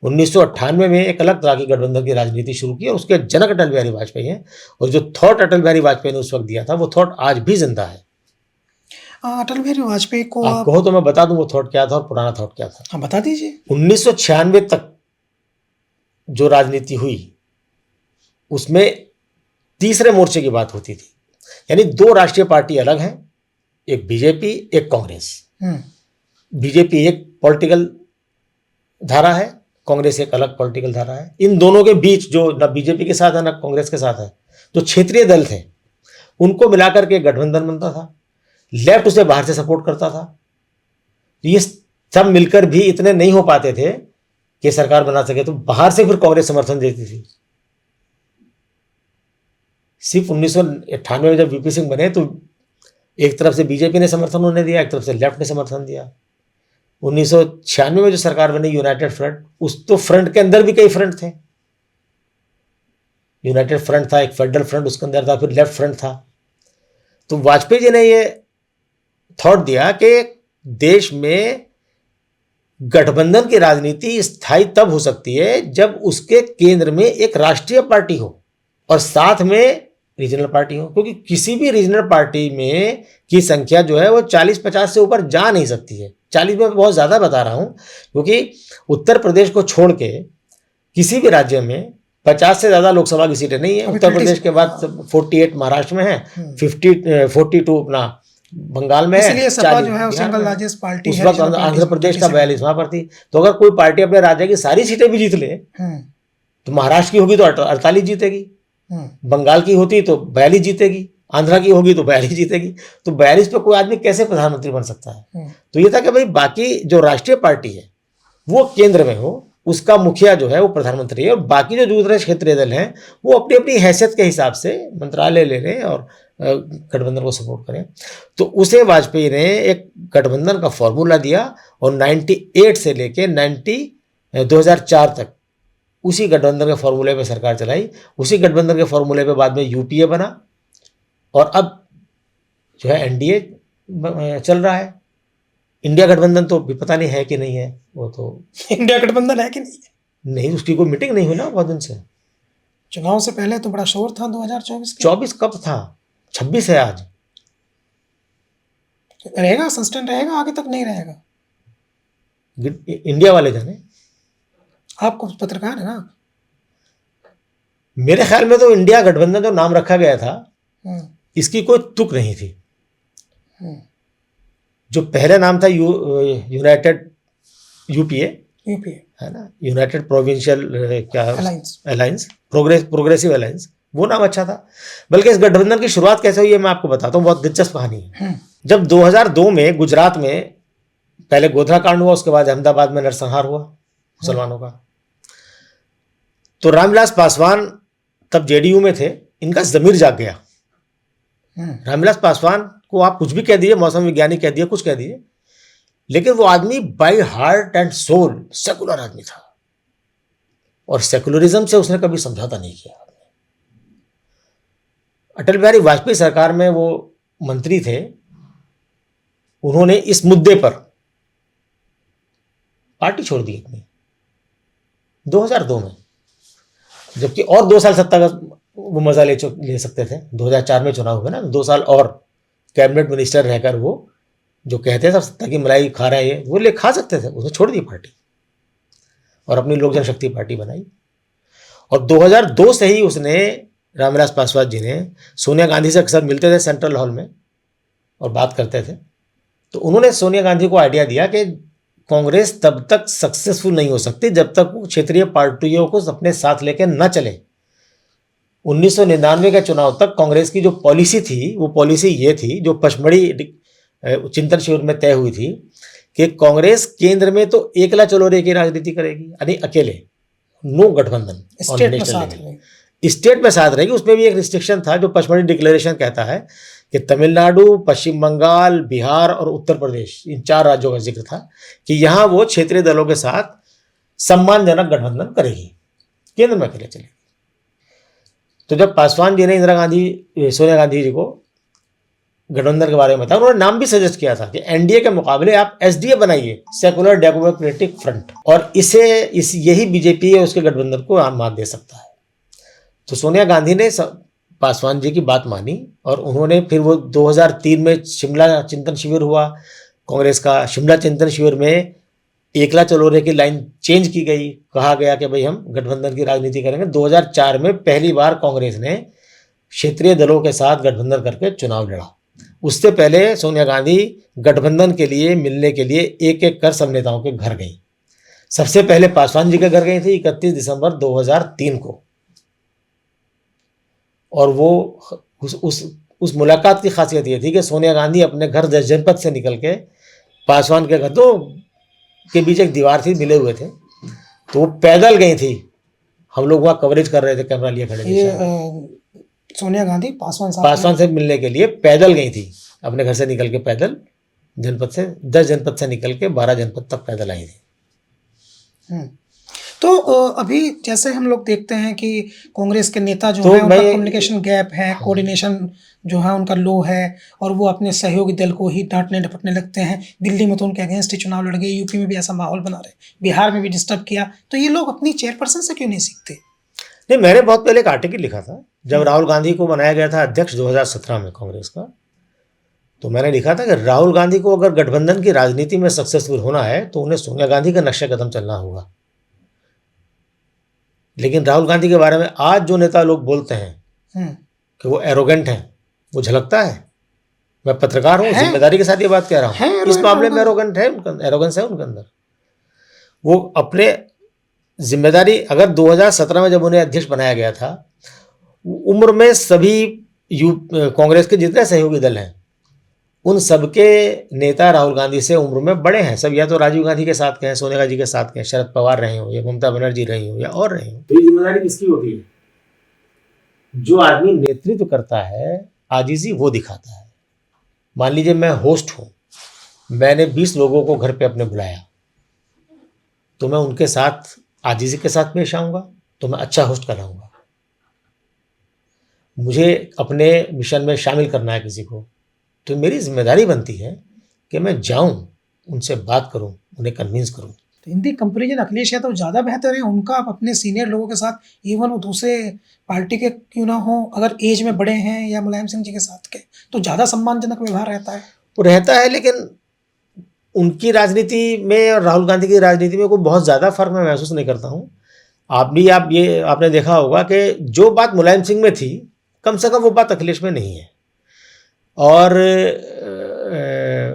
1998 में एक अलग तरह की गठबंधन की राजनीति शुरू की, और उसके जनक अटल बिहारी वाजपेयी हैं। और जो थॉट अटल बिहारी वाजपेयी ने उस वक्त दिया था, वो थॉट आज भी जिंदा है। अटल बिहारी वाजपेयी को आप कहो तो मैं बता दूं वो थॉट क्या था और पुराना थॉट क्या था। हाँ, बता दीजिए। 1996 तक जो राजनीति हुई, उसमें तीसरे मोर्चे की बात होती थी, यानी दो राष्ट्रीय पार्टी अलग हैं, एक बीजेपी, एक कांग्रेस। बीजेपी एक पॉलिटिकल धारा है, कांग्रेस एक अलग पॉलिटिकल धारा है। इन दोनों के बीच जो न बीजेपी के साथ है न कांग्रेस के साथ है, जो क्षेत्रीय दल थे, उनको मिलाकर के गठबंधन बनता था। लेफ्ट उसे बाहर से सपोर्ट करता था। ये सब मिलकर भी इतने नहीं हो पाते थे कि सरकार बना सके, तो बाहर से फिर कांग्रेस समर्थन देती थी। सिर्फ 1998 में जब वीपी सिंह बने, तो एक तरफ से बीजेपी ने समर्थन उन्हें दिया, एक तरफ से लेफ्ट ने समर्थन दिया। 1996 में जो सरकार बनी यूनाइटेड फ्रंट, उस तो फ्रंट के अंदर भी कई फ्रंट थे। यूनाइटेड फ्रंट था, एक फेडरल फ्रंट उसके अंदर था, फिर लेफ्ट फ्रंट था। तो वाजपेयी जी ने ये थॉट दिया कि देश में गठबंधन की राजनीति स्थायी तब हो सकती है जब उसके केंद्र में एक राष्ट्रीय पार्टी हो और साथ में रीजनल पार्टी हो, क्योंकि किसी भी रीजनल पार्टी में की संख्या जो है वो 40-50 से ऊपर जा नहीं सकती है। 40 में बहुत ज़्यादा बता रहा हूँ, क्योंकि उत्तर प्रदेश को छोड़ के किसी भी राज्य में 50 से ज़्यादा लोकसभा की सीटें नहीं है। उत्तर प्रदेश के बाद 48 महाराष्ट्र में है, 42 अपना बंगाल में है, सपा जो है सिंगल लार्जेस्ट पार्टी उस वक्त आंध्र प्रदेश का 42वां पर थी। तो अगर कोई पार्टी अपने राज्य की सारी सीटें भी जीत ले, तो महाराष्ट्र की होगी तो 48 जीतेगी, बंगाल की होती तो 42 जीतेगी, आंध्रा की होगी तो 42 जीतेगी, तो 42 पे कोई आदमी कैसे प्रधानमंत्री बन सकता है। तो ये था कि भाई बाकी जो राष्ट्रीय पार्टी है वो केंद्र में हो, उसका मुखिया जो है वो प्रधानमंत्री है, और बाकी जो दूसरे क्षेत्रीय दल हैं वो अपनी अपनी हैसियत के हिसाब से मंत्रालय ले लें और गठबंधन को सपोर्ट करें। तो उसे वाजपेयी ने एक गठबंधन का फॉर्मूला दिया और 98 से लेके 2004 तक उसी गठबंधन के फॉर्मूले पे सरकार चलाई। उसी गठबंधन के फॉर्मूले पे बाद में यूपीए बना और अब जो है एनडीए चल रहा है। इंडिया गठबंधन तो भी पता नहीं है कि नहीं है, वो तो इंडिया गठबंधन है कि नहीं है? नहीं, उसकी कोई मीटिंग नहीं हुई ना बहुत दिन से। चुनाव से पहले तो बड़ा शोर था 2024 के। 24 कब था? 26 है आज। रहेगा सस्टेन, रहेगा आगे तक नहीं रहेगा? इंडिया वाले जाने, आपको पत्रकार है ना। मेरे ख्याल में तो इंडिया गठबंधन जो नाम रखा गया था इसकी कोई तुक नहीं थी। जो पहले नाम था यूनाइटेड यूपीए है ना, यूनाइटेड प्रोविंशियल क्या अलायंस, प्रोग्रेसिव अलायंस, वो नाम अच्छा था। बल्कि इस गठबंधन की शुरुआत कैसे हुई है मैं आपको बताता हूँ, बहुत दिलचस्प कहानी है। जब 2002 में गुजरात में पहले गोधरा कांड हुआ, उसके बाद अहमदाबाद में नरसंहार हुआ मुसलमानों का, तो रामविलास पासवान तब जेडीयू में थे, इनका जमीर जाग गया। रामविलास पासवान को आप कुछ भी कह दीजिए, मौसम वैज्ञानिक कह दिए, कुछ कह दीजिए, लेकिन वो आदमी by heart and soul secular आदमी था और सेकुलरिज्म से उसने कभी समझौता नहीं किया। अटल बिहारी वाजपेयी सरकार में वो मंत्री थे, उन्होंने इस मुद्दे पर पार्टी छोड़ दी अपनी 2002 में, जबकि और 2 साल सत्ता का वो मजा ले सकते थे। 2004 में चुनाव हुए ना, 2 साल और कैबिनेट मिनिस्टर रहकर वो जो कहते थे सब सत्ता की मलाई खा रहे हैं, वो ले खा सकते थे। उसने छोड़ दी पार्टी और अपनी लोक जनशक्ति पार्टी बनाई। और 2002 से ही उसने, रामविलास पासवान जी ने सोनिया गांधी से अक्सर मिलते थे सेंट्रल हॉल में और बात करते थे, तो उन्होंने सोनिया गांधी को आइडिया दिया कि कांग्रेस तब तक सक्सेसफुल नहीं हो सकती जब तक वो क्षेत्रीय पार्टियों को अपने साथ लेकर न चले। 1999 के चुनाव तक कांग्रेस की जो पॉलिसी थी वो पॉलिसी ये थी, जो पचमढ़ी चिंतन शिविर में तय हुई थी, कि कांग्रेस केंद्र में तो एकला चलोरे की राजनीति करेगी, यानी अकेले, नो गठबंधन, स्टेट में साथ रहेगी। उसमें भी एक रिस्ट्रिक्शन था जो पचमढ़ी डिक्लेरेशन कहता है कि तमिलनाडु, पश्चिम बंगाल, बिहार और उत्तर प्रदेश, इन 4 राज्यों का जिक्र था कि यहाँ वो क्षेत्रीय दलों के साथ सम्मानजनक गठबंधन करेगी, केंद्र में अकेले चलेगी। तो जब पासवान जी ने सोनिया गांधी जी को गठबंधन के बारे में बताया, उन्होंने नाम भी सजेस्ट किया था कि एनडीए के मुकाबले आप एसडीए बनाइए, सेकुलर डेमोक्रेटिक फ्रंट, और यही बीजेपी है उसके गठबंधन को आम मात दे सकता है। तो सोनिया गांधी ने पासवान जी की बात मानी और उन्होंने फिर वो 2003 में शिमला चिंतन शिविर हुआ कांग्रेस का। शिमला चिंतन शिविर में एकला चलोरे की लाइन चेंज की गई, कहा गया कि भाई हम गठबंधन की राजनीति करेंगे। 2004 में पहली बार कांग्रेस ने क्षेत्रीय दलों के साथ गठबंधन करके चुनाव लड़ा। उससे पहले सोनिया गांधी गठबंधन के लिए मिलने के लिए एक एक कर सब नेताओं के घर गई। सबसे पहले पासवान जी के घर गई थी 31 दिसंबर 2003 को, और वो उस मुलाकात की खासियत ये थी कि सोनिया गांधी अपने घर 10 जनपद से निकल के पासवान के घर, तो के बीच एक दीवार थी, मिले हुए थे, तो वो पैदल गई थी। हम लोग वहाँ कवरेज कर रहे थे, कैमरा लिए खड़े थे। सोनिया गांधी पासवान से मिलने के लिए पैदल गई थी, अपने घर से निकल के पैदल, जनपद से 10 जनपद से निकल के 12 जनपद तक पैदल आई थी। तो अभी जैसे हम लोग देखते हैं कि कांग्रेस के नेता जो है उनका कम्युनिकेशन गैप है, कोऑर्डिनेशन जो है उनका लो है, और वो अपने सहयोगी दल को ही डांटने डपटने लगते हैं। दिल्ली में तो उनके अगेंस्ट ही चुनाव लड़ गए, यूपी में भी ऐसा माहौल बना रहे, बिहार में भी डिस्टर्ब किया। तो ये लोग अपनी चेयरपर्सन से क्यों नहीं सीखते? नहीं, मैंने बहुत पहले एक आर्टिकल लिखा था जब राहुल गांधी को बनाया गया था अध्यक्ष 2017 में कांग्रेस का, तो मैंने लिखा था कि राहुल गांधी को अगर गठबंधन की राजनीति में सक्सेसफुल होना है तो उन्हें सोनिया गांधी का नक्शे कदम चलना होगा। लेकिन राहुल गांधी के बारे में आज जो नेता लोग बोलते हैं कि वो एरोगेंट हैं, वो झलकता है। मैं पत्रकार हूँ, जिम्मेदारी के साथ ये बात कह रहा हूँ, इस मामले में एरोगेंस है उनके अंदर। वो अपने जिम्मेदारी, अगर 2017 में जब उन्हें अध्यक्ष बनाया गया था, उम्र में सभी कांग्रेस के जितने सहयोगी दल हैं उन सबके नेता राहुल गांधी से उम्र में बड़े हैं। सब या तो राजीव गांधी के साथ के हैं, सोनिया गांधी के साथ के हैं, शरद पवार रहे हो या ममता बनर्जी रही हो या और रहे हो। तो ये जिम्मेदारी किसकी होती है? जो आदमी नेतृत्व करता है आजीजी वो दिखाता है। मान लीजिए मैं होस्ट हूं, मैंने 20 लोगों को घर पे अपने बुलाया, तो मैं उनके साथ आजीजी के साथ पेश आऊंगा तो मैं अच्छा होस्ट कराऊंगा। मुझे अपने मिशन में शामिल करना है किसी को, तो मेरी जिम्मेदारी बनती है कि मैं जाऊं, उनसे बात करूं, उन्हें कन्विंस करूं। तो हिंदी कंपेरिजन अखिलेश यादव ज़्यादा बेहतर है उनका अपने सीनियर लोगों के साथ, इवन वो दूसरे पार्टी के क्यों ना हो, अगर एज में बड़े हैं या मुलायम सिंह जी के साथ के, तो ज़्यादा सम्मानजनक व्यवहार रहता है। वो रहता है, लेकिन उनकी राजनीति में और राहुल गांधी की राजनीति में कोई बहुत ज़्यादा फर्क मैं महसूस नहीं करता हूँ। आपने देखा होगा कि जो बात मुलायम सिंह में थी, कम से कम वो बात अखिलेश में नहीं है। और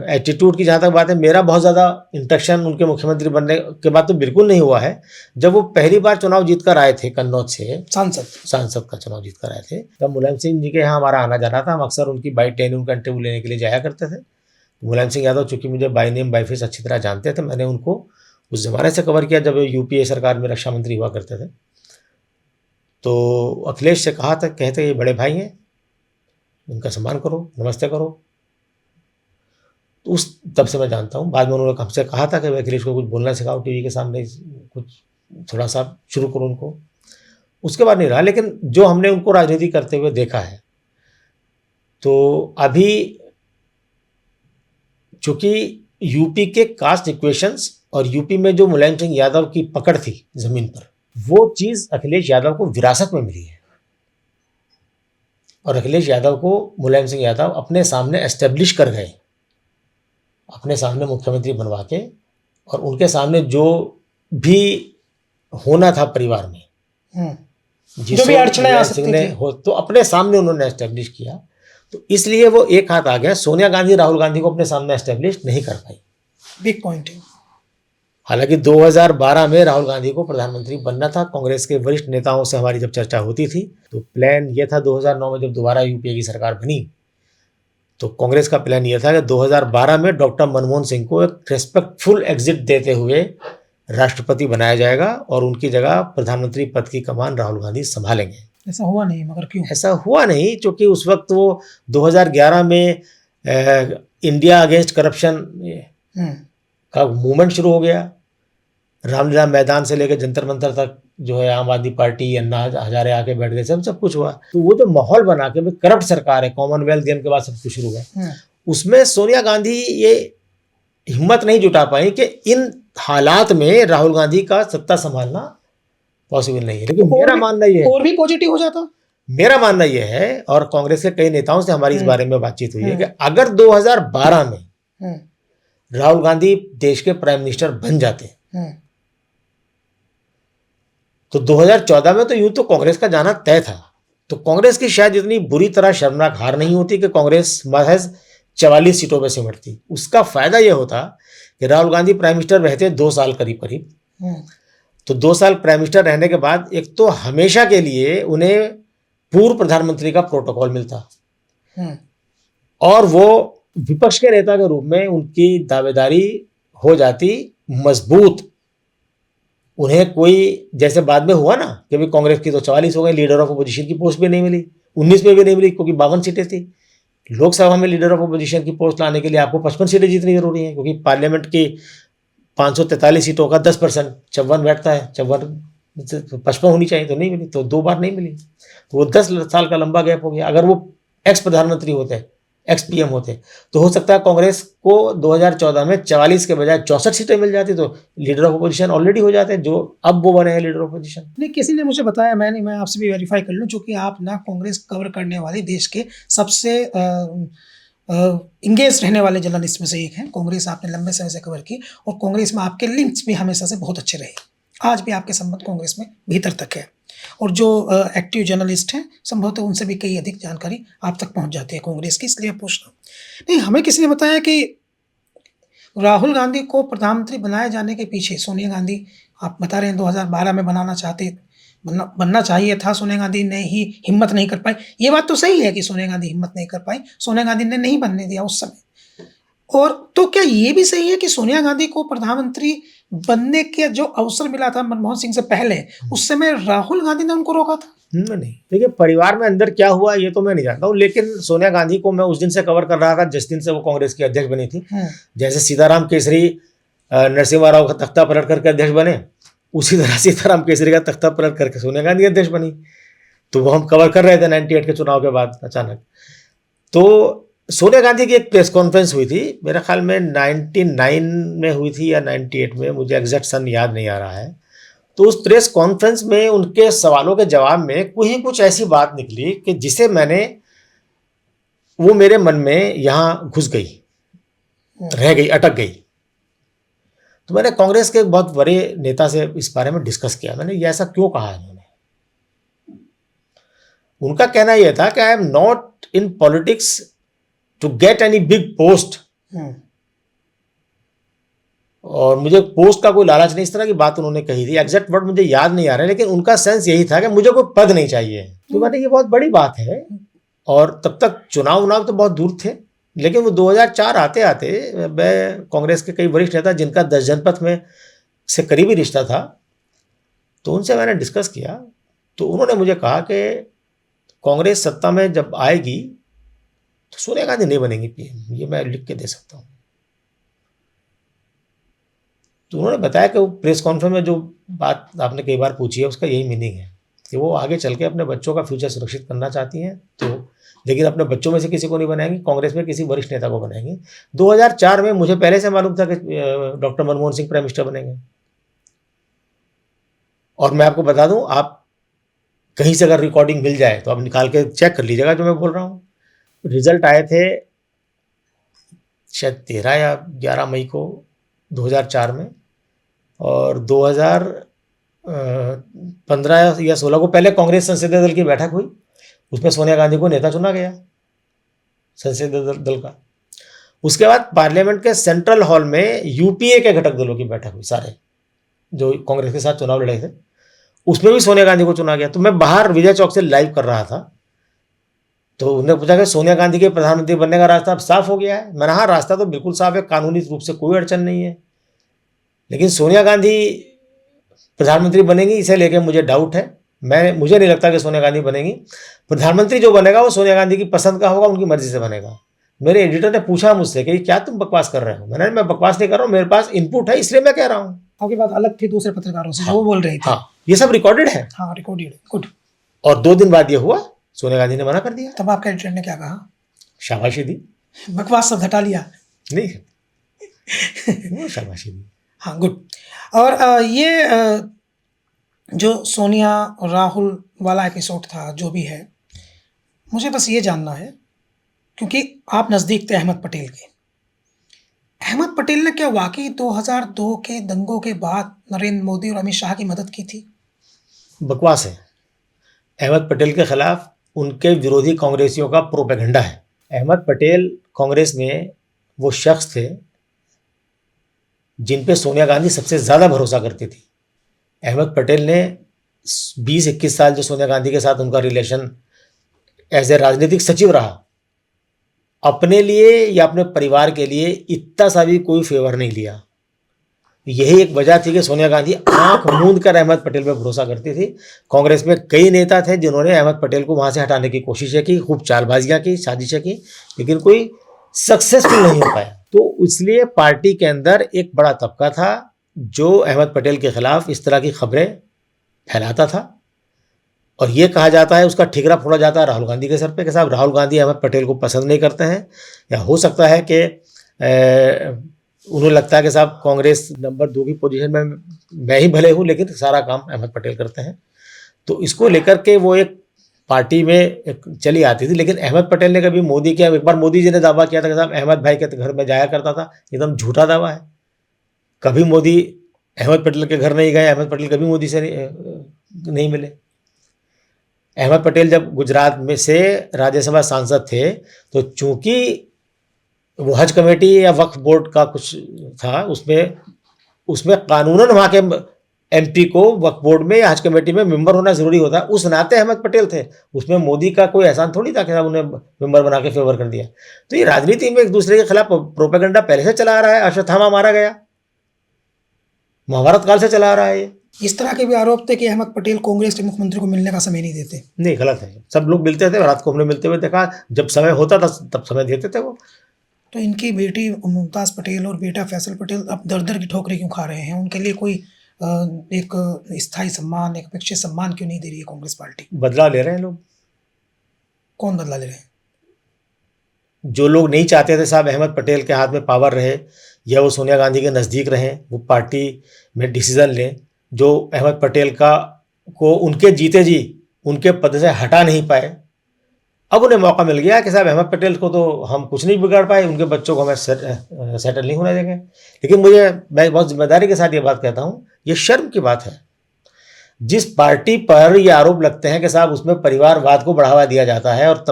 एटीट्यूड की जहाँ तक बात है, मेरा बहुत ज़्यादा इंटरेक्शन उनके मुख्यमंत्री बनने के बाद तो बिल्कुल नहीं हुआ है। जब वो पहली बार चुनाव जीत कर आए थे कन्नौज से, सांसद का चुनाव जीत कर आए थे, तब मुलायम सिंह जी के यहाँ हमारा आना जाना था। हम अक्सर उनकी बाई टेन उनका इंटरव्यू लेने के लिए जाया करते थे। मुलायम सिंह यादव चूँकि मुझे बाई नेम बाई फेस अच्छी तरह जानते थे, मैंने उनको उस ज़माने से कवर किया जब यूपीए सरकार में रक्षा मंत्री हुआ करते थे। तो अखिलेश से कहा था, कहते ये बड़े भाई हैं, उनका सम्मान करो, नमस्ते करो। तो तब से मैं जानता हूँ। बाद में उन्होंने हमसे कहा था कि अखिलेश को कुछ बोलना सिखाओ टीवी के सामने, कुछ थोड़ा सा शुरू करो उनको। उसके बाद नहीं रहा, लेकिन जो हमने उनको राजनीति करते हुए देखा है, तो अभी चूँकि यूपी के कास्ट इक्वेशंस और यूपी में जो मुलायम सिंह यादव की पकड़ थी ज़मीन पर, वो चीज़ अखिलेश यादव को विरासत में मिली है। और अखिलेश यादव को मुलायम सिंह यादव अपने सामने एस्टेब्लिश कर गए, अपने सामने मुख्यमंत्री बनवा के, और उनके सामने जो भी होना था परिवार में, जो भी अड़चनें आ सकती थी, तो अपने सामने उन्होंने एस्टेब्लिश किया। तो इसलिए वो एक हाथ आ गया। सोनिया गांधी राहुल गांधी को अपने सामने एस्टेब्लिश नहीं कर पाई। बिग पॉइंट है। हालांकि 2012 में राहुल गांधी को प्रधानमंत्री बनना था। कांग्रेस के वरिष्ठ नेताओं से हमारी जब चर्चा होती थी तो प्लान ये था, 2009 में जब दोबारा यूपीए की सरकार बनी तो कांग्रेस का प्लान ये था कि 2012 में डॉक्टर मनमोहन सिंह को एक रेस्पेक्टफुल एग्जिट देते हुए राष्ट्रपति बनाया जाएगा और उनकी जगह प्रधानमंत्री पद की कमान राहुल गांधी संभालेंगे। ऐसा हुआ नहीं, मगर क्यों ऐसा हुआ नहीं? क्योंकि उस वक्त वो 2011 में इंडिया अगेंस्ट करप्शन का मूवमेंट शुरू हो गया। रामलीला मैदान से लेकर जंतर मंतर तक जो है आम आदमी पार्टी, अन्ना हजारे आके बैठ गए, सब कुछ हुआ। तो वो जो माहौल बना के करप्ट सरकार है, कॉमनवेल्थ गेम के बाद सब कुछ शुरू हुआ, उसमें सोनिया गांधी ये हिम्मत नहीं जुटा पाई कि इन हालात में राहुल गांधी का सत्ता संभालना पॉसिबल नहीं है। लेकिन मेरा मानना ये है, और भी पॉजिटिव हो जाता। मेरा मानना ये है, और कांग्रेस के कई नेताओं से हमारी इस बारे में बातचीत हुई है, कि अगर 2012 में राहुल गांधी देश के प्राइम मिनिस्टर बन जाते तो 2014 में तो यूं तो कांग्रेस का जाना तय था। तो कांग्रेस की शायद इतनी बुरी तरह शर्मनाक हार नहीं होती कि कांग्रेस महज 44 सीटों पर सिमटती। उसका फायदा यह होता कि राहुल गांधी प्राइम मिनिस्टर रहते 2 साल करीब करीब, तो 2 साल प्राइम मिनिस्टर रहने के बाद एक तो हमेशा के लिए उन्हें पूर्व प्रधानमंत्री का प्रोटोकॉल मिलता, और वो विपक्ष के नेता के रूप में उनकी दावेदारी हो जाती मजबूत। उन्हें कोई, जैसे बाद में हुआ ना कि भाई कांग्रेस की तो 44 हो गई, लीडर ऑफ अपोजिशन की पोस्ट भी नहीं मिली, 19 में भी नहीं मिली, क्योंकि 52 सीटें थी। लोकसभा में लीडर ऑफ अपोजिशन की पोस्ट लाने के लिए आपको 55 सीटें जीतनी जरूरी है, क्योंकि पार्लियामेंट की 543 सीटों का 10% 54 बैठता है, 55 होनी चाहिए, तो नहीं मिली, तो 2 बार नहीं मिली। तो वो 10 साल का लंबा गैप हो गया। अगर वो एक्स प्रधानमंत्री होते, एक्स पीएम होते, तो हो सकता है कांग्रेस को 2014 में 44 के बजाय 64 सीटें मिल जाती, तो लीडर ऑफ अपोजिशन ऑलरेडी हो जाते, जो अब वो बने हैं लीडर ऑफ अपोजिशन। नहीं, किसी ने मुझे बताया, मैं आपसे भी वेरीफाई कर लूँ, चूँकि आप ना कांग्रेस कवर करने वाले देश के सबसे इंगेज रहने वाले जर्नलिस्ट में से एक हैं। कांग्रेस आपने लंबे समय से कवर की, और कांग्रेस में आपके लिंक्स भी हमेशा से बहुत अच्छे रहे। आज भी आपके संबंध कांग्रेस में भीतर तक है, और जो एक्टिव जर्नलिस्ट हैं संभवतः उनसे भी कई अधिक जानकारी आप तक पहुंच जाती है कांग्रेस की, इसलिए पूछ रहा हूँ। नहीं, हमें किसी ने बताया कि राहुल गांधी को प्रधानमंत्री बनाए जाने के पीछे सोनिया गांधी, आप बता रहे हैं 2012 में बनाना चाहते, बनना चाहिए था, सोनिया गांधी ने ही हिम्मत नहीं कर पाई। ये बात तो सही है कि सोनिया गांधी हिम्मत नहीं कर पाई, सोनिया गांधी ने नहीं बनने दिया उस समय। और तो क्या ये भी सही है कि सोनिया गांधी को प्रधानमंत्री बनने के जो अवसर मिला था मनमोहन सिंह से पहले, उस समय राहुल गांधी ने उनको रोका था? नहीं, देखिए परिवार में अंदर क्या हुआ ये तो मैं नहीं जानता हूँ, लेकिन सोनिया गांधी को मैं उस दिन से कवर कर रहा था जिस दिन से वो कांग्रेस की अध्यक्ष बनी थी। जैसे सीताराम केसरी नरसिम्हा राव का तख्ता पलट करके अध्यक्ष बने, उसी तरह सीताराम केसरी का तख्ता पलट करके सोनिया गांधी अध्यक्ष बनी। तो वो हम कवर कर रहे थे 98 के चुनाव के बाद अचानक। तो सोनिया गांधी की एक प्रेस कॉन्फ्रेंस हुई थी, मेरे ख्याल में 99 में हुई थी या 98 में, मुझे एग्जैक्ट सन याद नहीं आ रहा है। तो उस प्रेस कॉन्फ्रेंस में उनके सवालों के जवाब में कुछ ऐसी बात निकली कि जिसे वो मेरे मन में यहाँ घुस गई, रह गई, अटक गई। तो मैंने कांग्रेस के एक बहुत बड़े नेता से इस बारे में डिस्कस किया। मैंने ये ऐसा क्यों कहा इन्होंने? उनका कहना यह था कि I am not in politics to get any big post, और मुझे पोस्ट का कोई लालच नहीं, इस तरह की बात उन्होंने कही थी। एग्जैक्ट वर्ड मुझे याद नहीं आ रहे, लेकिन उनका सेंस यही था कि मुझे कोई पद नहीं चाहिए। तो मैंने ये बहुत बड़ी बात है, और तब तक चुनाव तो बहुत दूर थे। लेकिन वो 2004 आते आते मैं कांग्रेस के कई वरिष्ठ नेता जिनका 10 जनपथ में से करीबी रिश्ता था, तो उनसे मैंने डिस्कस किया। तो उन्होंने मुझे कहा कि कांग्रेस सत्ता में जब आएगी तो सोनिया गांधी नहीं बनेंगी पीएम, ये मैं लिख के दे सकता हूँ। तो उन्होंने बताया कि वो प्रेस कॉन्फ्रेंस में जो बात आपने कई बार पूछी है उसका यही मीनिंग है कि वो आगे चल के अपने बच्चों का फ्यूचर सुरक्षित करना चाहती हैं, तो लेकिन अपने बच्चों में से किसी को नहीं बनाएंगी, कांग्रेस में किसी वरिष्ठ नेता को बनाएंगी। 2004 में मुझे पहले से मालूम था कि doctor Manmohan Singh prime minister बनेंगे। और मैं आपको बता दूं, आप कहीं से अगर रिकॉर्डिंग मिल जाए तो आप निकाल के चेक कर लीजिएगा जो मैं बोल रहा हूँ। रिजल्ट आए थे शायद 13 या 11 मई को 2004 में, और 2015 या 16 को पहले कांग्रेस संसदीय दल की बैठक हुई, उसमें सोनिया गांधी को नेता चुना गया संसदीय दल का। उसके बाद पार्लियामेंट के सेंट्रल हॉल में यूपीए के घटक दलों की बैठक हुई, सारे जो कांग्रेस के साथ चुनाव लड़े थे, उसमें भी सोनिया गांधी को चुना गया। तो मैं बाहर विजय चौक से लाइव कर रहा था, तो उन्होंने पूछा कि सोनिया गांधी के प्रधानमंत्री बनने का रास्ता अब साफ हो गया है। मैंने हाँ, रास्ता तो बिल्कुल साफ है, कानूनी रूप से कोई अड़चन नहीं है, लेकिन सोनिया गांधी प्रधानमंत्री बनेंगी इसे लेकर मुझे डाउट है। मुझे नहीं लगता कि सोनिया गांधी बनेंगी। प्रधानमंत्री जो बनेगा वो सोनिया गांधी की पसंद का होगा, उनकी मर्जी से बनेगा। मेरे एडिटर ने पूछा मुझसे कि क्या तुम बकवास कर रहे हो? मैं बकवास नहीं कर रहा हूँ, मेरे पास इनपुट है इसलिए मैं कह रहा हूँ। आपकी बात अलग थी दूसरे पत्रकारों से, जो बोल रहे थे। हाँ, ये सब रिकॉर्डेड है। हाँ, रिकॉर्डेड, गुड। और 2 दिन बाद ये हुआ, सोनिया गांधी ने मना कर दिया। तब आपके एडिटर ने क्या कहा? शाबाशी दी। बकवास सब हटा लिया? नहीं, शाबाशी दी। हाँ, गुड। और ये जो सोनिया और राहुल वाला एपिसोड था, जो भी है, मुझे बस ये जानना है, क्योंकि आप नज़दीक थे अहमद पटेल के। अहमद पटेल ने क्या वाकई 2002 के दंगों के बाद नरेंद्र मोदी और अमित शाह की मदद की थी? बकवास है। अहमद पटेल के खिलाफ उनके विरोधी कांग्रेसियों का प्रोपेगेंडा है। अहमद पटेल कांग्रेस में वो शख्स थे जिन पे सोनिया गांधी सबसे ज़्यादा भरोसा करती थी। अहमद पटेल ने 20-21 साल जो सोनिया गांधी के साथ उनका रिलेशन एज ए राजनीतिक सचिव रहा, अपने लिए या अपने परिवार के लिए इतना सा भी कोई फेवर नहीं लिया। यही एक वजह थी कि सोनिया गांधी आंख मूंद कर अहमद पटेल पर भरोसा करती थी। कांग्रेस में कई नेता थे जिन्होंने अहमद पटेल को वहाँ से हटाने की कोशिशें की, खूब चालबाजियाँ की, साजिशें की, लेकिन कोई सक्सेसफुल नहीं हो पाया। तो इसलिए पार्टी के अंदर एक बड़ा तबका था जो अहमद पटेल के खिलाफ इस तरह की खबरें फैलाता था, और ये कहा जाता है, उसका ठिकरा फोड़ा जाता है राहुल गांधी के सर पे कि साहब राहुल गांधी अहमद पटेल को पसंद नहीं करते हैं, या हो सकता है कि उन्हें लगता है कि साहब कांग्रेस नंबर 2 की पोजीशन में मैं ही भले हूँ, लेकिन सारा काम अहमद पटेल करते हैं। तो इसको लेकर के वो एक पार्टी में एक चली आती थी। लेकिन अहमद पटेल ने कभी मोदी के, एक बार मोदी जी ने दावा किया था कि साहब अहमद भाई के घर में जाया करता था, एकदम झूठा दावा है। कभी मोदी अहमद पटेल के घर नहीं गए, अहमद पटेल कभी मोदी से नहीं मिले। अहमद पटेल जब गुजरात में से राज्यसभा सांसद थे, तो चूंकि वो हज कमेटी या वक्फ बोर्ड का कुछ था, उसमें कानूनन वहाँ के एमपी को वक्फ बोर्ड में या हज कमेटी में मेंबर होना जरूरी होता है, उस नाते अहमद पटेल थे। उसमें मोदी का कोई एहसान थोड़ी था कि साहब उन्हें मेंबर बना के फेवर कर दिया। तो ये राजनीति में एक दूसरे के खिलाफ प्रोपेगेंडा पहले से चला आ रहा है। अश्वत्थामा मारा गया, महाभारत काल से चला आ रहा है ये। इस तरह के भी आरोप थे कि अहमद पटेल कांग्रेस के मुख्यमंत्री को मिलने का समय नहीं देते। नहीं, गलत है। सब लोग मिलते थे, रात को हमने मिलते हुए देखा, जब समय होता था तब समय देते थे वो। तो इनकी बेटी मुमताज़ पटेल और बेटा फैसल पटेल अब दर दर की ठोकरें क्यों खा रहे हैं? उनके लिए कोई एक स्थायी सम्मान, एक अपेक्षित सम्मान क्यों नहीं दे रही है कांग्रेस पार्टी? बदला ले रहे हैं लोग। कौन बदला ले रहे हैं? जो लोग नहीं चाहते थे साहब अहमद पटेल के हाथ में पावर रहे या वो सोनिया गांधी के नज़दीक रहें, वो पार्टी में डिसीजन लें, जो अहमद पटेल को उनके जीते जी उनके पद से हटा नहीं पाए, अब उन्हें मौका मिल गया कि साहब अहमद पटेल को तो हम कुछ नहीं बिगाड़ पाए, उनके बच्चों को हमें सेटल नहीं होने देंगे। लेकिन मैं बहुत जिम्मेदारी के साथ ये बात कहता हूँ, ये शर्म की बात है। जिस पार्टी पर ये आरोप लगते हैं कि साहब उसमें परिवारवाद को बढ़ावा दिया जाता है, और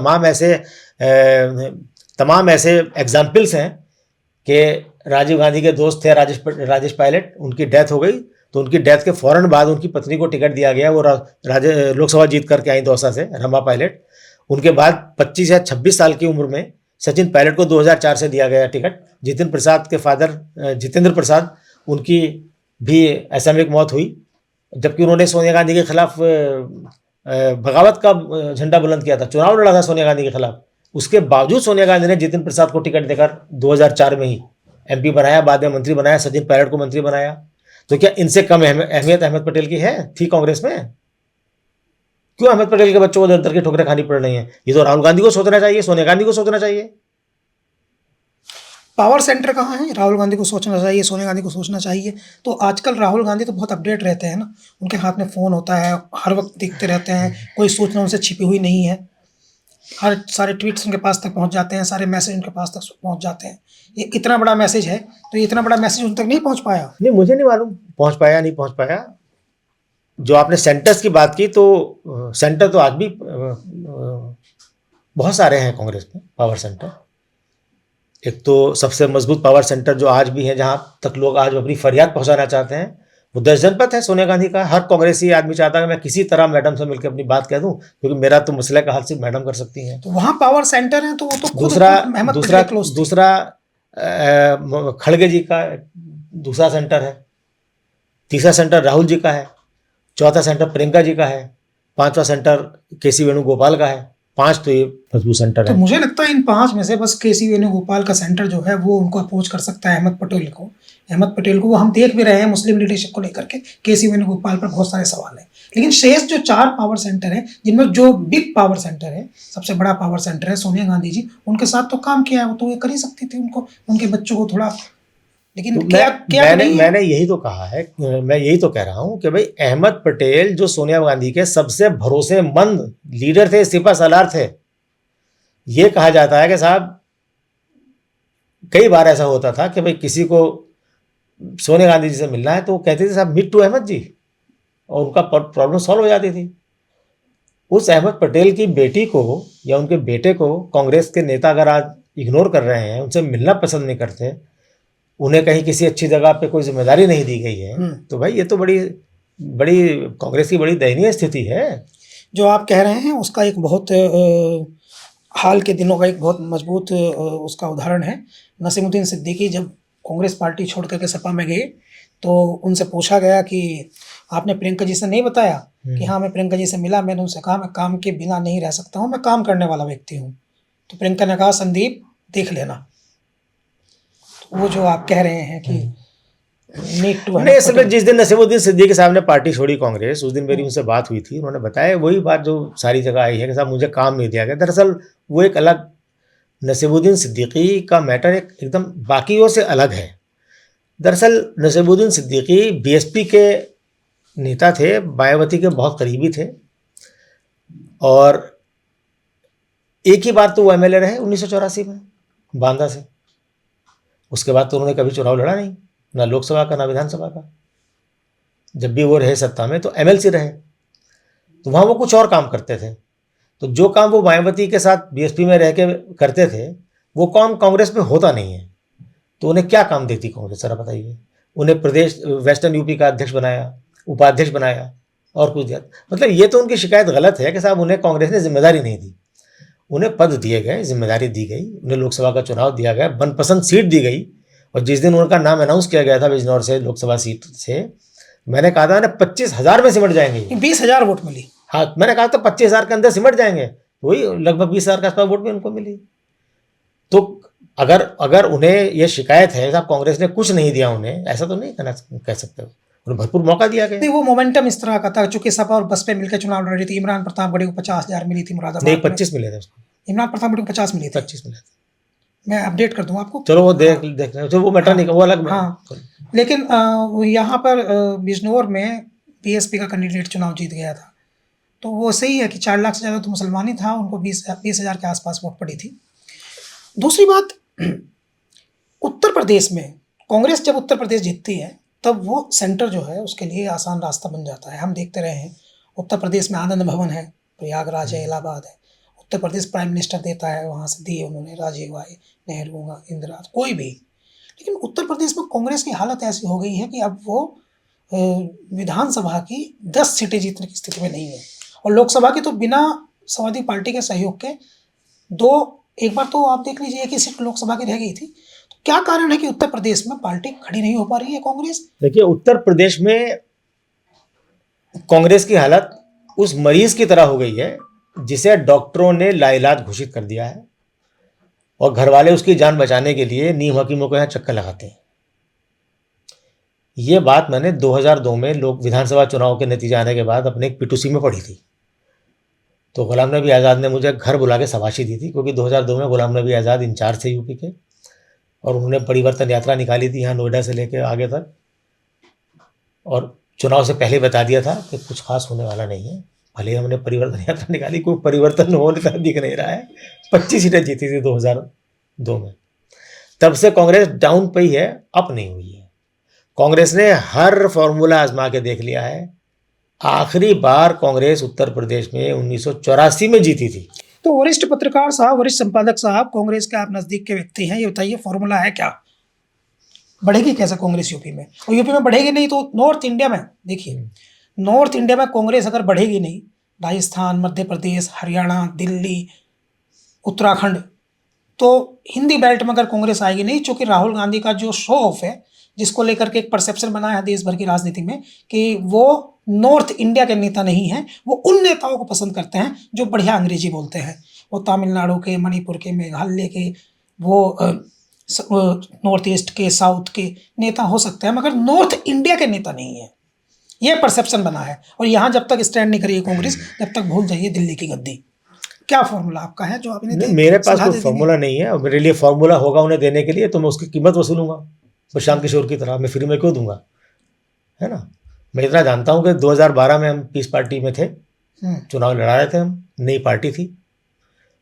तमाम ऐसे एग्जाम्पल्स हैं कि राजीव गांधी के दोस्त थे राजेश पायलट, उनकी डेथ हो गई, तो उनकी डेथ के फ़ौरन बाद उनकी पत्नी को टिकट दिया गया। वो लोकसभा जीत करके आई दौसा से, रमा पायलट। उनके बाद 25 या 26 साल की उम्र में सचिन पायलट को 2004 से दिया गया टिकट। जितेंद्र प्रसाद के फादर जितेंद्र प्रसाद, उनकी भी असामयिक मौत हुई, जबकि उन्होंने सोनिया गांधी के खिलाफ बगावत का झंडा बुलंद किया था, चुनाव लड़ा था सोनिया गांधी के खिलाफ। उसके बावजूद सोनिया गांधी ने जितेंद्र प्रसाद को टिकट देकर 2004 में ही एमपी बनाया, बाद में मंत्री बनाया, सचिन पायलट को मंत्री बनाया। तो क्या इनसे कम अहमियत अहमद पटेल की थी कांग्रेस में? क्यों अहमद पटेल के बच्चों को दर दर की ठोकरें खानी पड़ रही हैं? ये तो राहुल गांधी को सोचना चाहिए, सोनिया गांधी को सोचना चाहिए। पावर सेंटर कहाँ है? राहुल गांधी को सोचना चाहिए, सोनिया गांधी को सोचना चाहिए। तो आजकल राहुल गांधी तो बहुत अपडेट रहते हैं ना, उनके हाथ में फ़ोन होता है, हर वक्त दिखते रहते हैं, कोई सूचना उनसे छिपी हुई नहीं है, हर सारे ट्वीट्स उनके पास तक पहुंच जाते हैं, सारे मैसेज उनके पास तक पहुंच जाते हैं। ये इतना बड़ा मैसेज है, तो ये इतना बड़ा मैसेज उन तक नहीं पहुंच पाया? नहीं, मुझे नहीं मालूम पहुंच पाया नहीं पहुंच पाया। जो आपने सेंटर्स की बात की, तो सेंटर तो आज भी बहुत सारे हैं कांग्रेस में, पावर सेंटर। एक तो सबसे मजबूत पावर सेंटर जो आज भी है, जहां तक लोग आज अपनी फरियाद पहुंचाना चाहते हैं, वो 10 जनपद है सोनिया गांधी का। हर कांग्रेसी आदमी चाहता है कि मैं किसी तरह मैडम से मिलकर अपनी बात कह दूं, क्योंकि मेरा तो मसले का हल सिर्फ मैडम कर सकती हैं। तो वहाँ पावर सेंटर है, तो वो तो दूसरा खड़गे जी का दूसरा सेंटर है, तीसरा सेंटर राहुल जी का है, चौथा सेंटर प्रियंका जी का है, पांचवा सेंटर केसी वेणुगोपाल का है। 5 तो ये मजबूत सेंटर है। तो मुझे लगता है इन 5 में से बस केसी वेणुगोपाल का सेंटर जो है वो उनको अप्रोच कर सकता है अहमद पटेल को। वो हम देख भी रहे हैं मुस्लिम लीडरशिप को लेकर के, केसी वेणुगोपाल पर बहुत सारे सवाल हैं। लेकिन शेष जो 4 पावर सेंटर है, जिनमें जो बिग पावर सेंटर है, सबसे बड़ा पावर सेंटर है सोनिया गांधी जी, उनके साथ तो काम किया है, वो तो ये कर ही सकती थी, उनको उनके बच्चों को थोड़ा। लेकिन तो मैंने यही तो कहा है, मैं यही तो कह रहा हूं कि भाई अहमद पटेल जो सोनिया गांधी के सबसे भरोसेमंद लीडर थे, सिपा सालार थे। ये कहा जाता है कि साहब कई बार ऐसा होता था कि भाई किसी को सोनिया गांधी जी से मिलना है तो वो कहते थे साहब मीट टू अहमद जी, और उनका प्रॉब्लम सॉल्व हो जाती थी। उस अहमद पटेल की बेटी को या उनके बेटे को कांग्रेस के नेता अगर आज इग्नोर कर रहे हैं, उनसे मिलना पसंद नहीं करते, उन्हें कहीं किसी अच्छी जगह पे कोई जिम्मेदारी नहीं दी गई है, तो भाई ये तो बड़ी कांग्रेस की बड़ी दयनीय स्थिति है। जो आप कह रहे हैं उसका एक बहुत हाल के दिनों का एक बहुत मजबूत उसका उदाहरण है। नसीमुद्दीन सिद्दीकी जब कांग्रेस पार्टी छोड़ करके सपा में गए, तो उनसे पूछा गया कि आपने प्रियंका जी से नहीं बताया कि हाँ मैं प्रियंका जी से मिला, मैंने उनसे कहा मैं काम के बिना नहीं रह सकता हूँ, मैं काम करने वाला व्यक्ति हूँ। तो प्रियंका ने कहा संदीप देख लेना। वो जो आप कह रहे हैं कि नहीं, असल में जिस दिन नसीमुद्दीन सिद्दीकी साहब ने पार्टी छोड़ी कांग्रेस, उस दिन मेरी उनसे बात हुई थी। उन्होंने बताया वही बात जो सारी जगह आई है कि साहब मुझे काम नहीं दिया गया। दरअसल वो एक अलग, नसीमुद्दीन सिद्दीकी का मैटर एकदम बाकियों से अलग है। दरअसल नसीमुद्दीन सिद्दीकी बीएसपी के नेता थे, मायावती के बहुत करीबी थे, और एक ही बार तो वो एमएलए रहे 1984 में बांदा से। उसके बाद तो उन्होंने कभी चुनाव लड़ा नहीं, ना लोकसभा का ना विधानसभा का। जब भी वो रहे सत्ता में तो एमएलसी रहे, तो वहाँ वो कुछ और काम करते थे। तो जो काम वो मायावती के साथ बीएसपी में रह के करते थे, वो काम कांग्रेस में होता नहीं है। तो उन्हें क्या काम देती कांग्रेस, जरा बताइए। उन्हें प्रदेश वेस्टर्न यूपी का अध्यक्ष बनाया, उपाध्यक्ष बनाया और कुछ दिया। मतलब ये तो उनकी शिकायत गलत है कि साहब उन्हें कांग्रेस ने जिम्मेदारी नहीं दी, उन्हें पद दिए गए, जिम्मेदारी दी गई, उन्हें लोकसभा का चुनाव दिया गया, मनपसंद सीट दी गई। और जिस दिन उनका नाम अनाउंस किया गया था बिजनौर से लोकसभा सीट से, मैंने कहा था ना 25,000 में सिमट जाएंगे। 20,000 वोट मिली। हाँ, मैंने कहा था 25,000 के अंदर सिमट जाएंगे, वही लगभग 20,000 के आसपास वोट भी उनको मिली। तो अगर उन्हें यह शिकायत है साहब कांग्रेस ने कुछ नहीं दिया उन्हें, ऐसा तो नहीं कह सकते, उन्हें भरपूर मौका दिया गया। नहीं, वो मोमेंटम इस तरह का था, चूंकि सपा और बसपा मिलकर चुनाव लड़ रही थी। इमरान प्रतापगढ़ी को 50,000 मिली थी मुरादाबाद नहीं, में। 25 मिले थे उसको। इमरान प्रतापगढ़ी को 50 मिली थी। 25 मिले थे। मैं अपडेट कर दूं आपको। चलो वो देख रहे हो, वो मैटर नहीं, वो अलग। हाँ, लेकिन यहाँ पर बिजनौर में बीएसपी का कैंडिडेट चुनाव जीत गया था, तो वो सही है कि 4 लाख से ज़्यादा तो मुसलमान ही था, उनको 20,000 के आसपास वोट पड़ी थी। दूसरी बात, उत्तर प्रदेश में कांग्रेस जब उत्तर प्रदेश जीतती है तब वो सेंटर जो है उसके लिए आसान रास्ता बन जाता है। हम देखते रहे हैं उत्तर प्रदेश में आनंद भवन है, प्रयागराज है, इलाहाबाद है। उत्तर प्रदेश प्राइम मिनिस्टर देता है, वहाँ से दिए उन्होंने, राजीव आए, नेहरू, इंदिरा, कोई भी। लेकिन उत्तर प्रदेश में कांग्रेस की हालत ऐसी हो गई है कि अब वो विधानसभा की 10 सीटें जीतने की स्थिति में नहीं है, और लोकसभा की तो बिना समाजवादी पार्टी के सहयोग के एक बार तो आप देख लीजिए एक ही सीट लोकसभा की रह गई थी। तो क्या कारण है कि उत्तर प्रदेश में पार्टी खड़ी नहीं हो पा रही है कांग्रेस? देखिए, उत्तर प्रदेश में कांग्रेस की हालत उस मरीज की तरह हो गई है जिसे डॉक्टरों ने लाइलाज घोषित कर दिया है, और घर वाले उसकी जान बचाने के लिए नीम हकीमों को यहाँ चक्कर लगाते हैं। ये बात मैंने 2002 में लोक विधानसभा चुनाव के नतीजे आने के बाद अपने एक P2C में पढ़ी थी। तो गुलाम नबी आज़ाद ने मुझे घर बुला के शाबाशी दी थी, क्योंकि 2002 में गुलाम नबी आज़ाद इंचार्ज थे यूपी के, और उन्होंने परिवर्तन यात्रा निकाली थी यहाँ नोएडा से लेकर आगे तक, और चुनाव से पहले बता दिया था कि कुछ खास होने वाला नहीं है। भले ही हमने परिवर्तन यात्रा निकाली, कोई परिवर्तन होने का दिख नहीं रहा है। 25 सीटें जीती थी 2002 में। तब से कांग्रेस डाउन पे ही है, अप नहीं हुई है। कांग्रेस ने हर फॉर्मूला आजमा के देख लिया है। आखिरी बार कांग्रेस उत्तर प्रदेश में 1984 में जीती थी। तो वरिष्ठ पत्रकार साहब, वरिष्ठ संपादक साहब, कांग्रेस के आप नजदीक के व्यक्ति हैं, ये बताइए फॉर्मूला है क्या? बढ़ेगी कैसे कांग्रेस यूपी में? और यूपी में बढ़ेगी नहीं तो नॉर्थ इंडिया में देखिए, नॉर्थ इंडिया में कांग्रेस अगर बढ़ेगी नहीं, राजस्थान, मध्य प्रदेश, हरियाणा, दिल्ली, उत्तराखंड, तो हिंदी बेल्ट में अगर कांग्रेस आएगी नहीं, चूंकि राहुल गांधी का जो शो ऑफ है, जिसको लेकर के एक परसेप्शन बना है देश भर की राजनीति में कि वो नॉर्थ इंडिया के नेता नहीं हैं, वो उन नेताओं को पसंद करते हैं जो बढ़िया अंग्रेजी बोलते हैं। वो तमिलनाडु के, मणिपुर के, मेघालय के, वो नॉर्थ ईस्ट के, साउथ के नेता हो सकते हैं, मगर नॉर्थ इंडिया के नेता नहीं है। ये परसेप्शन बना है, और यहाँ जब तक स्टैंड नहीं करेगी कांग्रेस, तब तक भूल जाइए दिल्ली की गद्दी। क्या फॉर्मूला आपका है जो आपने? मेरे पास कोई फॉर्मूला नहीं है, और मेरे लिए फॉर्मूला होगा उन्हें देने के लिए तो मैं उसकी कीमत वसूलूंगा, प्रशांत किशोर की तरह। मैं फ्री में क्यों दूंगा, है ना। मैं इतना जानता हूँ कि 2012 में हम पीस पार्टी में थे, चुनाव लड़ा रहे थे, हम नई पार्टी थी,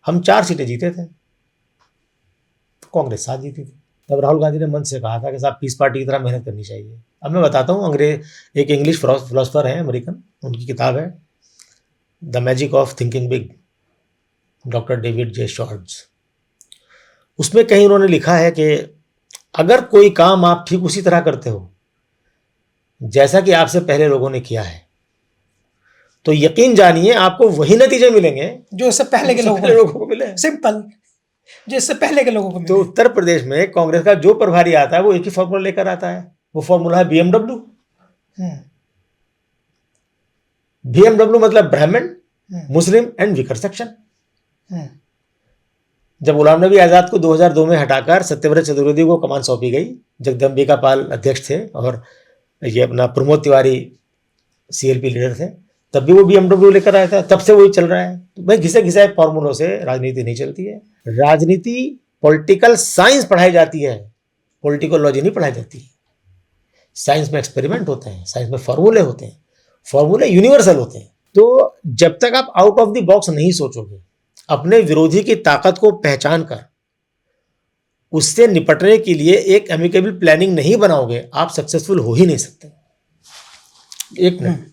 हम 4 सीटें जीते थे, कांग्रेस 7 जीती थी। तब राहुल गांधी ने मन से कहा था कि साहब पीस पार्टी की तरह मेहनत करनी चाहिए। अब मैं बताता हूँ, एक इंग्लिश फिलोसफर है अमेरिकन, उनकी किताब है the magic of thinking big, doctor David J shorts. उसमें कहीं उन्होंने लिखा है कि अगर कोई काम आप ठीक उसी तरह करते हो जैसा कि आपसे पहले लोगों ने किया है, तो यकीन जानिए आपको वही नतीजे मिलेंगे जो इससे पहले के लोगों को मिले। सिंपल, जो इससे पहले के लोगों को मिले। तो उत्तर प्रदेश में कांग्रेस का जो प्रभारी आता है वो एक ही फॉर्मूला लेकर आता है। वो फॉर्मूला है BMW। BMW मतलब ब्राह्मण, मुस्लिम एंड वीकर सेक्शन। जब गुलाम नबी आज़ाद को 2002 में हटाकर सत्यव्रत चतुर्वेदी को कमान सौंपी गई, जगदम्बिका पाल अध्यक्ष थे और ये अपना प्रमोद तिवारी CLP लीडर थे, तब भी वो BMW लेकर आया था, तब से वही चल रहा है। तो भाई घिसे घिसाए फॉर्मूलों से राजनीति नहीं चलती है। राजनीति पॉलिटिकल साइंस पढ़ाई जाती है, पॉलिटिकल लॉजी नहीं पढ़ाई जाती है। साइंस में एक्सपेरिमेंट होते हैं, साइंस में फॉर्मूले होते हैं, फॉर्मूले यूनिवर्सल होते हैं। तो जब तक आप आउट ऑफ द बॉक्स नहीं सोचोगे, अपने विरोधी की ताकत को पहचान कर उससे निपटने के लिए एक एमिकेबल प्लानिंग नहीं बनाओगे, आप सक्सेसफुल हो ही नहीं सकते। एक मिनट,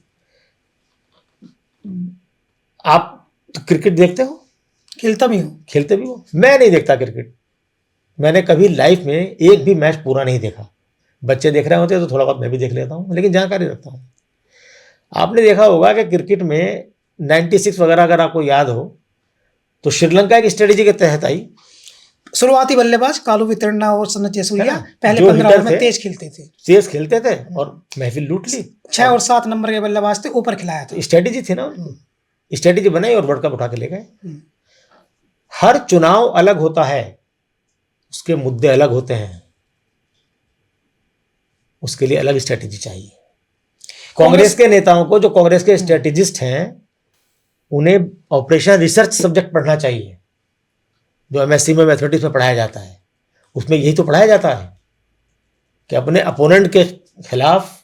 आप क्रिकेट देखते हो? खेलता भी हूँ। खेलते भी हो? मैं नहीं देखता क्रिकेट। मैंने कभी लाइफ में एक भी मैच पूरा नहीं देखा। बच्चे देख रहे होते हैं तो थोड़ा बहुत मैं भी देख लेता हूँ, लेकिन जानकारी रखता हूँ। आपने देखा होगा कि क्रिकेट में 96 वगैरह अगर आपको याद हो तो श्रीलंका एक स्ट्रेटेजी के तहत आई, शुरुआती बल्लेबाज कालू वितरणा और सनत है जयसूर्या ना, पहले जो 15 हिटर ओवर में थे, तेज खेलते थे, तेज खेलते थे और महफिल लूट ली। 6 और 7 नंबर के बल्लेबाज थे, ऊपर खिलाया था। स्ट्रेटेजी थी ना उनकी, स्ट्रेटेजी बनाई और वर्ल्ड कप उठा के ले गए। हम्म। हर चुनाव अलग होता है, उसके मुद्दे अलग होते हैं, उसके लिए अलग स्ट्रेटेजी चाहिए। कांग्रेस के नेताओं को, जो कांग्रेस के स्ट्रेटेजिस्ट हैं, उन्हें ऑपरेशन रिसर्च सब्जेक्ट पढ़ना चाहिए, जो एमएससी में मैथमेटिक्स में पढ़ाया जाता है। उसमें यही तो पढ़ाया जाता है कि अपने अपोनेंट के खिलाफ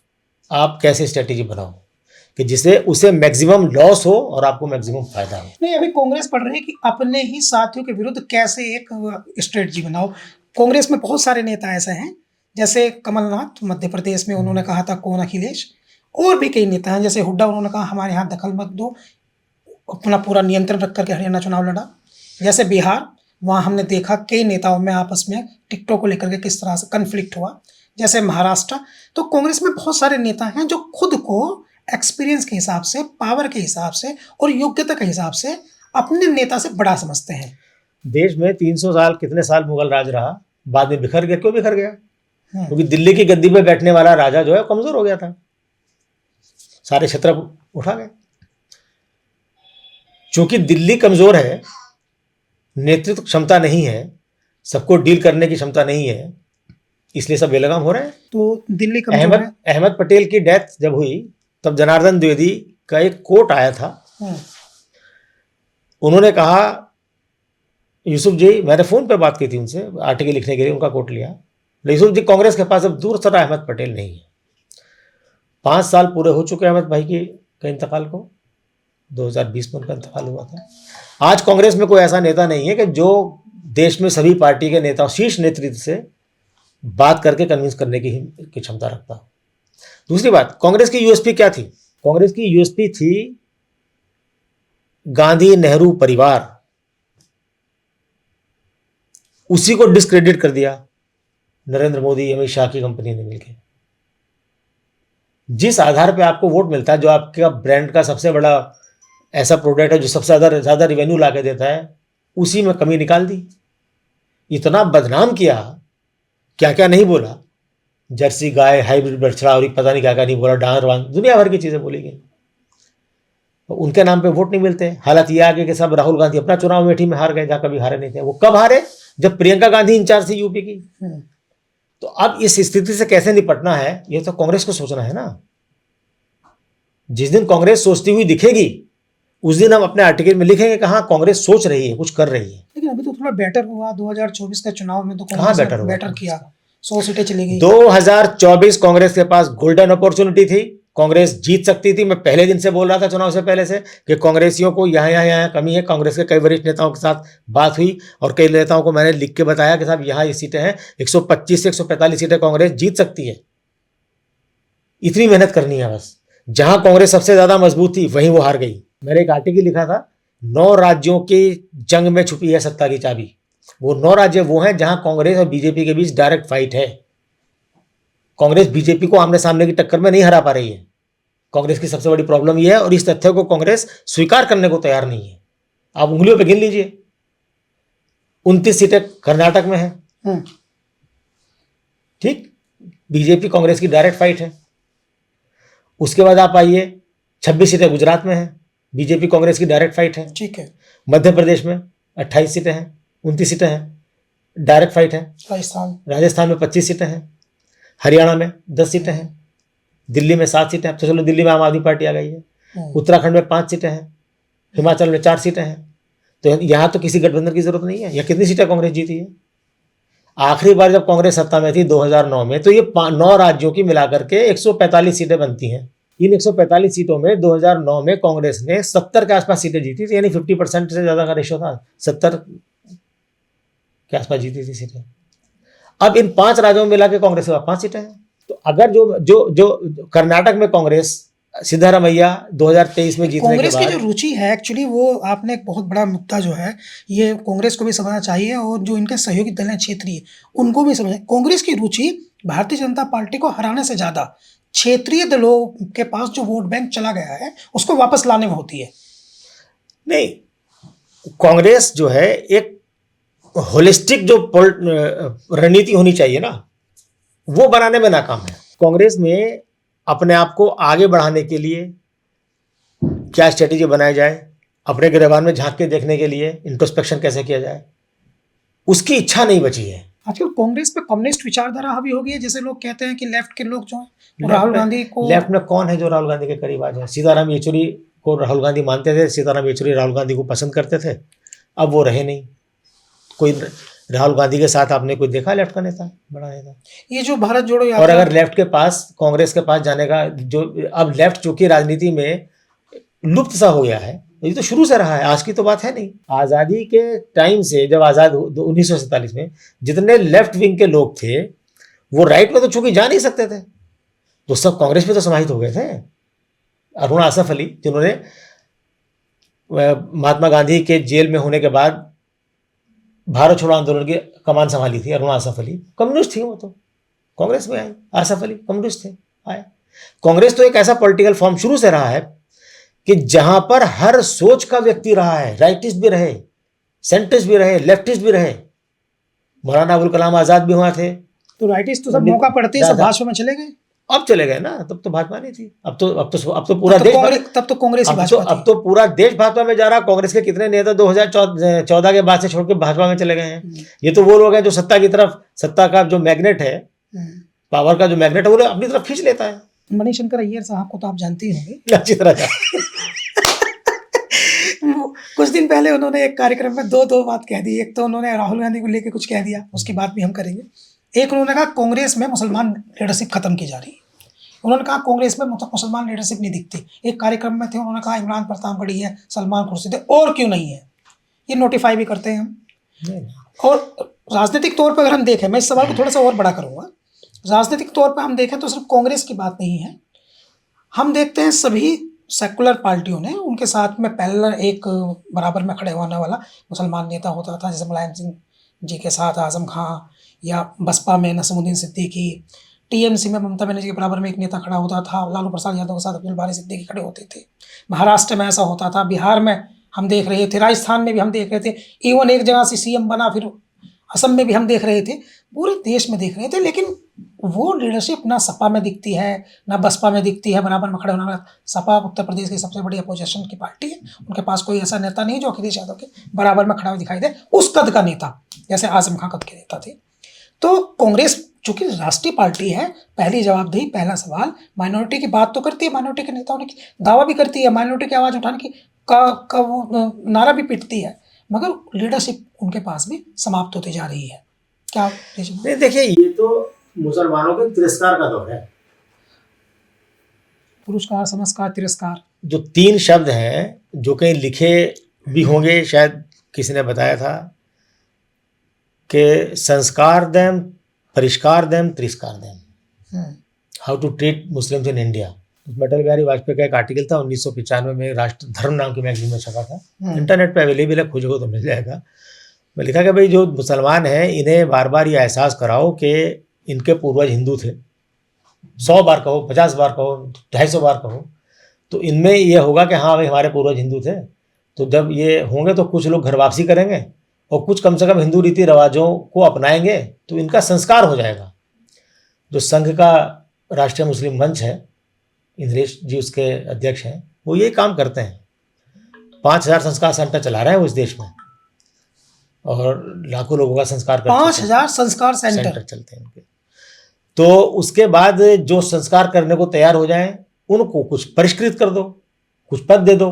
आप कैसे स्ट्रेटेजी बनाओ कि जिससे उसे मैक्सिमम लॉस हो और आपको मैक्सिमम फायदा हो। नहीं, अभी कांग्रेस पढ़ रही है कि अपने ही साथियों के विरुद्ध कैसे एक स्ट्रेटजी बनाओ। कांग्रेस में बहुत सारे नेता ऐसे हैं, जैसे कमलनाथ मध्य प्रदेश में उन्होंने कहा था कौन अखिलेश, और भी कई नेता हैं जैसे हुड्डा, उन्होंने कहा हमारे यहाँ दखल मत दो, अपना पूरा नियंत्रण रख करके हरियाणा चुनाव लड़ा। जैसे बिहार, वहाँ हमने देखा कई नेताओं में आपस में टिकटों को लेकर के किस तरह से कन्फ्लिक्ट हुआ। जैसे महाराष्ट्र, तो कांग्रेस में बहुत सारे नेता हैं जो खुद को एक्सपीरियंस के हिसाब से, पावर के हिसाब से और योग्यता के हिसाब से अपने नेता से बड़ा समझते हैं। देश में 300 साल, कितने साल मुगल राज रहा, बाद में बिखर गया। क्यों बिखर गया? हम्म। क्योंकि दिल्ली की गद्दी पे बैठने वाला राजा जो है कमजोर हो गया था, सारे क्षेत्र उठा गए। चूंकि दिल्ली कमजोर है, नेतृत्व क्षमता नहीं है, सबको डील करने की क्षमता नहीं है, इसलिए सब बेलगाम हो रहे हैं। तो दिल्ली कमजोर है। अहमद पटेल की डेथ जब हुई तब जनार्दन द्विवेदी का एक कोट आया था। उन्होंने कहा, यूसुफ जी, मैंने फोन पे बात की थी उनसे आर्टिकल लिखने के लिए, उनका कोट लिया, यूसुफ जी कांग्रेस के पास अब दूर सरा अहमद पटेल नहीं है। 5 साल पूरे हो चुके अहमद भाई के इंतकाल को, 2020 में उनका इंतकाल हुआ था। आज कांग्रेस में कोई ऐसा नेता नहीं है कि जो देश में सभी पार्टी के नेताओं, शीर्ष नेतृत्व से बात करके कन्विंस करने की क्षमता रखता। दूसरी बात, कांग्रेस की यूएसपी क्या थी? कांग्रेस की यूएसपी थी गांधी नेहरू परिवार, उसी को डिस्क्रेडिट कर दिया नरेंद्र मोदी, अमित शाह की कंपनी ने मिलकर। जिस आधार पे आपको वोट मिलता है, जो आपका ब्रांड का सबसे बड़ा ऐसा प्रोडक्ट है जो सबसे ज्यादा रिवेन्यू ला के देता है, उसी में कमी निकाल दी। इतना बदनाम किया, क्या क्या नहीं बोला, जर्सी गाय, हाइब्रिड बछड़ा और पता नहीं क्या क्या नहीं बोला, डांगर वांग, दुनिया भर की चीजें बोली गई। तो उनके नाम पे वोट नहीं मिलते। हालत ये आ गई कि सब राहुल गांधी अपना चुनाव अमेठी में हार गए, जहां कभी हारे नहीं थे। वो कब हारे? जब प्रियंका गांधी इंचार्ज थी यूपी की। तो अब इस स्थिति से कैसे निपटना है, ये तो कांग्रेस को सोचना है ना। जिस दिन कांग्रेस सोचती हुई दिखेगी, उस दिन हम अपने आर्टिकल में लिखेंगे कहाँ कांग्रेस सोच रही है, कुछ कर रही है। लेकिन अभी तो थोड़ा बेटर हुआ 2024 के चुनाव में, तो कहाँ कांग्रेस बेटर हुआ? बेटर किया, 100 सीटें चली गई। 2024 कांग्रेस के पास गोल्डन अपॉर्चुनिटी थी, कांग्रेस जीत सकती थी। मैं पहले दिन से बोल रहा था, चुनाव से पहले से, कि कांग्रेसियों को यहाँ कमी है। कांग्रेस के कई वरिष्ठ नेताओं के साथ बात हुई और कई नेताओं को मैंने लिख के बताया कि साहब यहाँ ये सीटें हैं, 125 से 145 सीटें कांग्रेस जीत सकती है, इतनी मेहनत करनी है बस। जहां कांग्रेस सबसे ज्यादा मजबूत थी वहीं वो हार गई। मैंने एक आर्टिकल लिखा था, 9 राज्यों की जंग में छुपी है सत्ता की चाबी। वो 9 राज्य वो हैं जहां कांग्रेस और बीजेपी के बीच डायरेक्ट फाइट है। कांग्रेस बीजेपी को आमने सामने की टक्कर में नहीं हरा पा रही है। कांग्रेस की सबसे बड़ी प्रॉब्लम यह है, और इस तथ्य को कांग्रेस स्वीकार करने को तैयार नहीं है। आप उंगलियों पे गिन लीजिए, 29 सीटें कर्नाटक में है। ठीक, बीजेपी कांग्रेस की डायरेक्ट फाइट है। उसके बाद आप आइए, 26 सीटें गुजरात में है, बीजेपी कांग्रेस की डायरेक्ट फाइट है। ठीक है। मध्य प्रदेश में 28 सीटें हैं, 29 सीटें हैं, डायरेक्ट फाइट है। राजस्थान में 25 सीटें हैं, हरियाणा में 10 सीटें हैं, दिल्ली में 7 सीटें हैं। तो चलो, दिल्ली में आम आदमी पार्टी आ गई है। उत्तराखंड में 5 सीटें हैं, हिमाचल में 4 सीटें हैं। तो यहाँ तो किसी गठबंधन की जरूरत नहीं है। या कितनी सीटें कांग्रेस जीती है? आखिरी बार जब कांग्रेस सत्ता में थी 2009 में, तो ये 9 राज्यों की मिलाकर के 145 सीटें बनती हैं। इन 145 सीटों में 2009 में कांग्रेस ने 70 के आसपास सीटें जीती थी, यानी 50% से ज्यादा का रेशो था, 70 के आसपास जीती थी सीटें। अब इन 5 राज्यों में मिला के कांग्रेस के पास 5 सीटें हैं। तो अगर जो कर्नाटक में कांग्रेस सिद्धारमैया 2023 में जीतने के बाद, कांग्रेस की जो रुचि है एक्चुअली, वो आपने एक बहुत बड़ा मुद्दा जो है, ये कांग्रेस को भी समझना चाहिए और जो इनके सहयोगी दल हैं क्षेत्रीय, उनको भी समझना। कांग्रेस की रुचि भारतीय जनता पार्टी को हराने से ज्यादा क्षेत्रीय दलों के पास जो वोट बैंक चला गया है उसको वापस लाने में होती है। नहीं, कांग्रेस जो है एक होलिस्टिक जो रणनीति होनी चाहिए ना, वो बनाने में नाकाम है। कांग्रेस में अपने आप को आगे बढ़ाने के लिए क्या स्ट्रेटेजी बनाई जाए, अपने गिरबान में झांक के देखने के लिए इंट्रोस्पेक्शन कैसे किया जाए, उसकी इच्छा नहीं बची है। आजकल कांग्रेस पे कम्युनिस्ट विचारधारा हावी हो गई है। जैसे लोग कहते हैं कि लेफ्ट के लोग जो हैं राहुल गांधी को, लेफ्ट में कौन है जो राहुल गांधी के करीब आ जाए? सीताराम येचुरी को राहुल गांधी मानते थे, सीताराम येचुरी राहुल गांधी को पसंद करते थे, अब वो रहे नहीं। कोई राहुल गांधी के साथ आपने कोई देखा लेफ्ट का नेता, बड़ा नेता? ये जो भारत जोड़ो और यात्रा, अगर लेफ्ट के पास, कांग्रेस के पास जाने का जो, अब लेफ्ट चूंकि राजनीति में लुप्त सा हो गया है, ये तो शुरू से रहा है, आज की तो बात है नहीं। आज़ादी के टाइम से, जब आज़ाद 1947 में जितने लेफ्ट विंग के लोग थे वो राइट में तो चूंकि जा नहीं सकते थे, तो सब कांग्रेस में तो समाहित हो गए थे। अरुणा आसफ अली, जिन्होंने महात्मा गांधी के जेल में होने के बाद भारत छोड़ो आंदोलन की कमान संभाली थी, अरुणा आसफ अली कम्युनिस्ट थी, वो तो कांग्रेस में आई। आसफ अली कम्युनिस्ट थे, आए। कांग्रेस तो एक ऐसा पॉलिटिकल फॉर्म शुरू से रहा है कि जहां पर हर सोच का व्यक्ति रहा है, राइटिस्ट भी रहे, सेंट्रिस्ट भी रहे, लेफ्टिस्ट भी रहे। मौलाना अबुल कलाम आजाद भी वहां थे। तो राइटिस्ट तो सब मौका पड़ते ही सब भाजपा में चले गए। अब चले गए ना, तब तो भाजपा नहीं थी। अब तो पूरा देश, तब तो कांग्रेस ही भाजपा थी। अब तो पूरा देश भाजपा में जा रहा। कांग्रेस के कितने नेता 2014 के बाद से छोड़ के भाजपा में चले गए हैं। ये तो वो लोग हैं जो सत्ता की तरफ, सत्ता का जो मैग्नेट है, पावर का जो मैग्नेट है, वो अपनी तरफ खींच लेता है। मणिशंकर अय्यर साहब को तो आप जानते ही होंगे अच्छी तरह। कुछ दिन पहले उन्होंने एक कार्यक्रम में दो बात कह दी। एक तो उन्होंने राहुल गांधी को लेकर कुछ कह दिया, उसकी बात भी हम करेंगे। एक उन्होंने कहा कांग्रेस में मुसलमान लीडरशिप खत्म की जा रही है। उन्होंने कहा कांग्रेस में मुसलमान लीडरशिप नहीं दिखती। एक कार्यक्रम में थे, उन्होंने कहा इमरान प्रतापगढ़ी है, सलमान खुर्शीद है, और क्यों नहीं है। ये नोटिफाई भी करते हैं हम। और राजनीतिक तौर पर अगर हम देखें, मैं इस सवाल को थोड़ा सा और बड़ा करूँगा। राजनीतिक तौर पर हम देखें तो सिर्फ कांग्रेस की बात नहीं है। हम देखते हैं सभी सेकुलर पार्टियों ने उनके साथ में पैरेलल एक बराबर में खड़े होने वाला मुसलमान नेता होता था। जैसे मुलायम सिंह जी के साथ आजम खां, या बसपा में नसीमुद्दीन सिद्दीकी, टीएमसी में ममता बनर्जी के बराबर में एक नेता खड़ा होता था। लालू प्रसाद यादव के साथ अब्दुल बारी सिद्दीकी खड़े होते थे। महाराष्ट्र में ऐसा होता था, बिहार में हम देख रहे थे, राजस्थान में भी हम देख रहे थे, इवन एक जगह से सीएम बना, फिर असम में भी हम देख रहे थे, पूरे देश में देख रहे थे। लेकिन वो लीडरशिप ना सपा में दिखती है ना बसपा में दिखती है बराबर में खड़े होने वाला। सपा उत्तर प्रदेश की सबसे बड़ी अपोजिशन की पार्टी है। उनके पास कोई ऐसा नेता नहीं जो अखिलेश यादव के बराबर में खड़ा हुआ दिखाई दे, उस कद का नेता, जैसे आजम खां कद के नेता थे। तो कांग्रेस चूंकि राष्ट्रीय पार्टी है, पहली जवाबदेही, पहला सवाल, माइनॉरिटी की बात तो करती है, माइनॉरिटी के नेताओं ने दावा भी करती है, माइनॉरिटी की आवाज़ उठाने की का वो नारा भी पीटती है, मगर लीडरशिप उनके पास भी समाप्त होती जा रही है। क्या नहीं, देखिए, ये तो मुसलमानों के तिरस्कार का दौर है। पुरस्कार, समस्कार, तिरस्कार, जो 3 शब्द हैं, जो कहीं लिखे भी होंगे, शायद किसी ने बताया था कि संस्कार देम, परिष्कार देम, तिरस्कार देम, how to treat Muslims in India. Atal Bihari Vajpayee का एक आर्टिकल था 1995 में, राष्ट्र धर्म नाम की मैगजीन में छपा था। इंटरनेट पे अवेलेबल है, खोजोगे तो मिल जाएगा। मैं लिखा कि भाई जो मुसलमान हैं, इन्हें बार बार ये एहसास कराओ कि इनके पूर्वज हिंदू थे। 100 बार कहो, 50 बार कहो, 250 बार कहो, तो इनमें यह होगा कि हाँ भाई हमारे पूर्वज हिंदू थे। तो जब ये होंगे तो कुछ लोग घर वापसी करेंगे और कुछ कम से कम हिंदू रीति रिवाजों को अपनाएंगे, तो इनका संस्कार हो जाएगा। जो संघ का राष्ट्रीय मुस्लिम मंच है, इंद्रेश जी उसके अध्यक्ष हैं, वो यही काम करते हैं। 5000 संस्कार सेंटर चला रहे हैं वो इस देश में, और लाखों लोगों का संस्कार करते हैं। 5000 संस्कार सेंटर चलते हैं उनके। तो उसके बाद जो संस्कार करने को तैयार हो जाएं, उनको कुछ परिष्कृत कर दो, कुछ पद दे दो,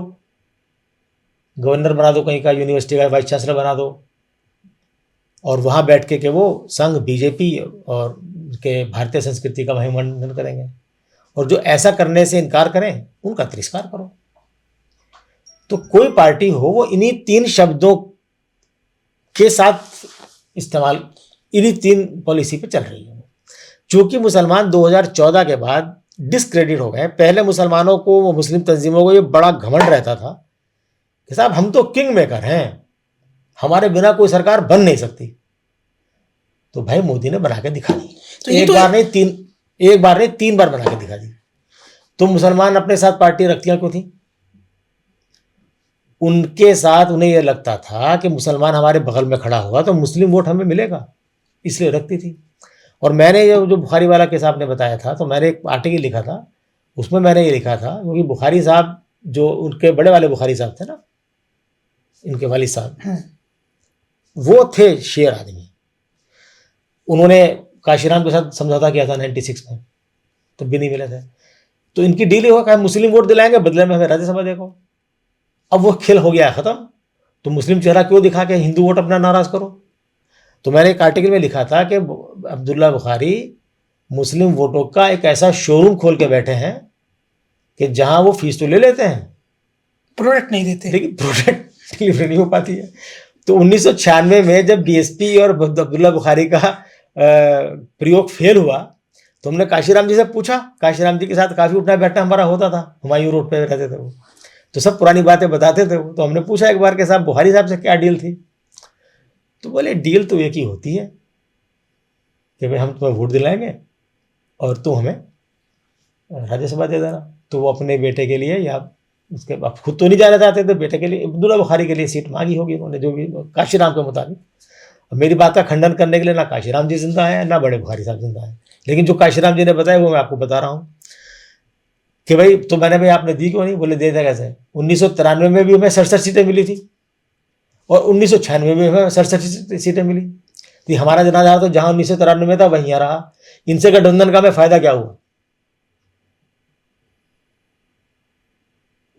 गवर्नर बना दो, कहीं का यूनिवर्सिटी का वाइस चांसलर बना दो, और वहाँ बैठ के वो संघ, बीजेपी और के भारतीय संस्कृति का महिमांडन करेंगे। और जो ऐसा करने से इनकार करें, उनका तिरस्कार करो। तो कोई पार्टी हो, वो इन्हीं 3 शब्दों के साथ इस्तेमाल, इन्हीं 3 पॉलिसी पे चल रही है। चूंकि मुसलमान 2014 के बाद डिस्क्रेडिट हो गए। पहले मुसलमानों को, मुस्लिम तंजीमों को ये बड़ा घमंड रहता था कि साहब हम तो किंग मेकर हैं, हमारे बिना कोई सरकार बन नहीं सकती। तो भाई मोदी ने बना के दिखा दी। तो एक बार नहीं, एक बार नहीं 3 बार बना के दिखा दी। तो मुसलमान अपने साथ पार्टी रखतियां क्यों थी? उनके साथ उन्हें यह लगता था कि मुसलमान हमारे बगल में खड़ा होगा तो मुस्लिम वोट हमें मिलेगा, इसलिए रखती थी। और मैंने जो बुखारी वाला केस आपने बताया था, तो मैंने एक आर्टिकल लिखा था, उसमें मैंने ये लिखा था, क्योंकि बुखारी साहब जो उनके बड़े वाले बुखारी साहब थे ना, इनके वालिद साहब, वो थे शेर आदमी। उन्होंने काशीराम के साथ समझौता किया था 96 में, तब भी नहीं मिले थे। तो इनकी डील हुआ कि मुस्लिम वोट दिलाएंगे, बदले में हमें राज्यसभा देखो। अब वो खेल हो गया खत्म, तो मुस्लिम चेहरा क्यों दिखा के हिंदू वोट अपना नाराज करो। तो मैंने एक आर्टिकल में लिखा था कि अब्दुल्ला बुखारी मुस्लिम वोटों का एक ऐसा शोरूम खोल के बैठे हैं कि जहां वो फीस तो ले लेते हैं, प्रोडक्ट नहीं देते, लेकिन प्रोडक्ट डिलीवरी नहीं हो पाती है। तो 1996 में जब बीएसपी और अब्दुल्ला बुखारी का प्रयोग फेल हुआ, तो हमने काशीराम जी से पूछा। काशीराम जी के साथ काफ़ी उठना बैठना हमारा होता था, हुमायूं रोड पे रहते थे वो, तो सब पुरानी बातें बताते थे वो। तो हमने पूछा एक बार के साहब बुखारी साहब से क्या डील थी, तो बोले डील तो एक ही होती है कि भाई हम तुम्हें वोट दिलाएंगे और तुम हमें राज्यसभा दे देना। तो वो अपने बेटे के लिए, या उसके अब खुद तो नहीं जाना चाहते थे, बेटे के लिए, अब्दुल्ला बुखारी के लिए सीट मांगी होगी उन्होंने, जो भी काशीराम के मुताबिक। मेरी बात का खंडन करने के लिए ना काशीराम जी जिंदा है ना बड़े बुखारी साहब जिंदा है, लेकिन जो काशीराम जी ने बताया वो मैं आपको बता रहा हूँ कि भाई, तो मैंने भाई आपने दी क्यों नहीं? बोले दे दे कैसे। 1993 में भी हमें 67 सीटें मिली थी और 1996 में हमें 67 सीटें मिली थी। हमारा जनाजा तो जहां 1993 में था वहीं रहा। इनसे गठबंधन का हमें फायदा क्या हुआ?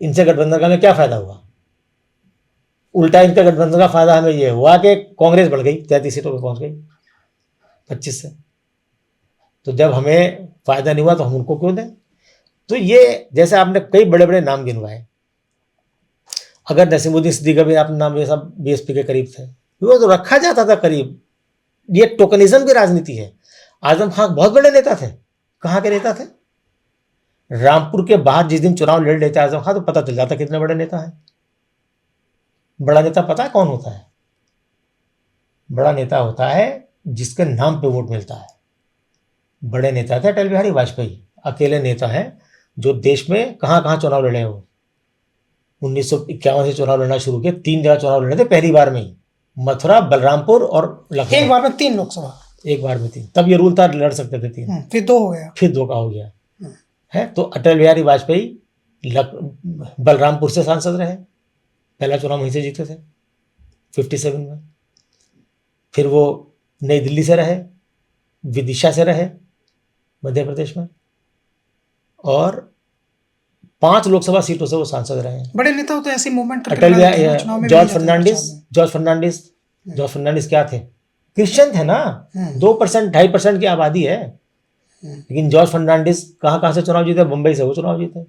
इनसे गठबंधन का हमें क्या फायदा हुआ? उल्टा इनका गठबंधन का फायदा हमें यह हुआ कि कांग्रेस बढ़ गई, 33 सीटों पर पहुंच गई 25 से। तो जब हमें फायदा नहीं हुआ तो हम उनको क्यों दें? तो ये जैसे आपने कई बड़े बड़े नाम गिनवाए, अगर नसीमुद्दीन सिद्दीकी का भी आपने नाम, ये सब बीएसपी के करीब थे, वो तो रखा जाता था करीब। ये टोकनिज्म की राजनीति है। आजम खान बहुत बड़े नेता थे। कहाँ के नेता थे? रामपुर के बाहर जिस दिन चुनाव लड़ लेते आजम खान, तो पता चल जाता कितने बड़े नेता हैं। बड़ा नेता पता है कौन होता है? बड़ा नेता होता है जिसके नाम पे वोट मिलता है। बड़े नेता थे अटल बिहारी वाजपेयी, अकेले नेता हैं जो देश में कहाँ कहाँ चुनाव लड़े हो। 1951 से चुनाव लड़ना शुरू किया, 3 जगह चुनाव लड़े थे पहली बार में ही, मथुरा, बलरामपुर और लखनऊ। एक बार में 3 लोकसभा, एक बार में 3। तब ये रूल था लड़ सकते थे 3, फिर 2 हो गया, फिर 2 का हो गया है। तो अटल बिहारी वाजपेयी बलरामपुर से सांसद रहे, पहला चुनाव वहीं से जीते थे 57 में। फिर वो नई दिल्ली से रहे, विदिशा से रहे मध्य प्रदेश में, और 5 लोकसभा सीटों से वो सांसद रहे हैं। बड़े नेता तो ऐसी मूवमेंट करके अटल बनाते हैं, चुनाव में भी जॉर्ज नहीं जाते फर्नांडिस जॉर्ज फर्नांडिस क्या थे? क्रिश्चियन थे ना। 2% 2.5% की आबादी है, लेकिन जॉर्ज फर्नांडिस कहाँ से चुनाव जीते? मुंबई से वो चुनाव जीते,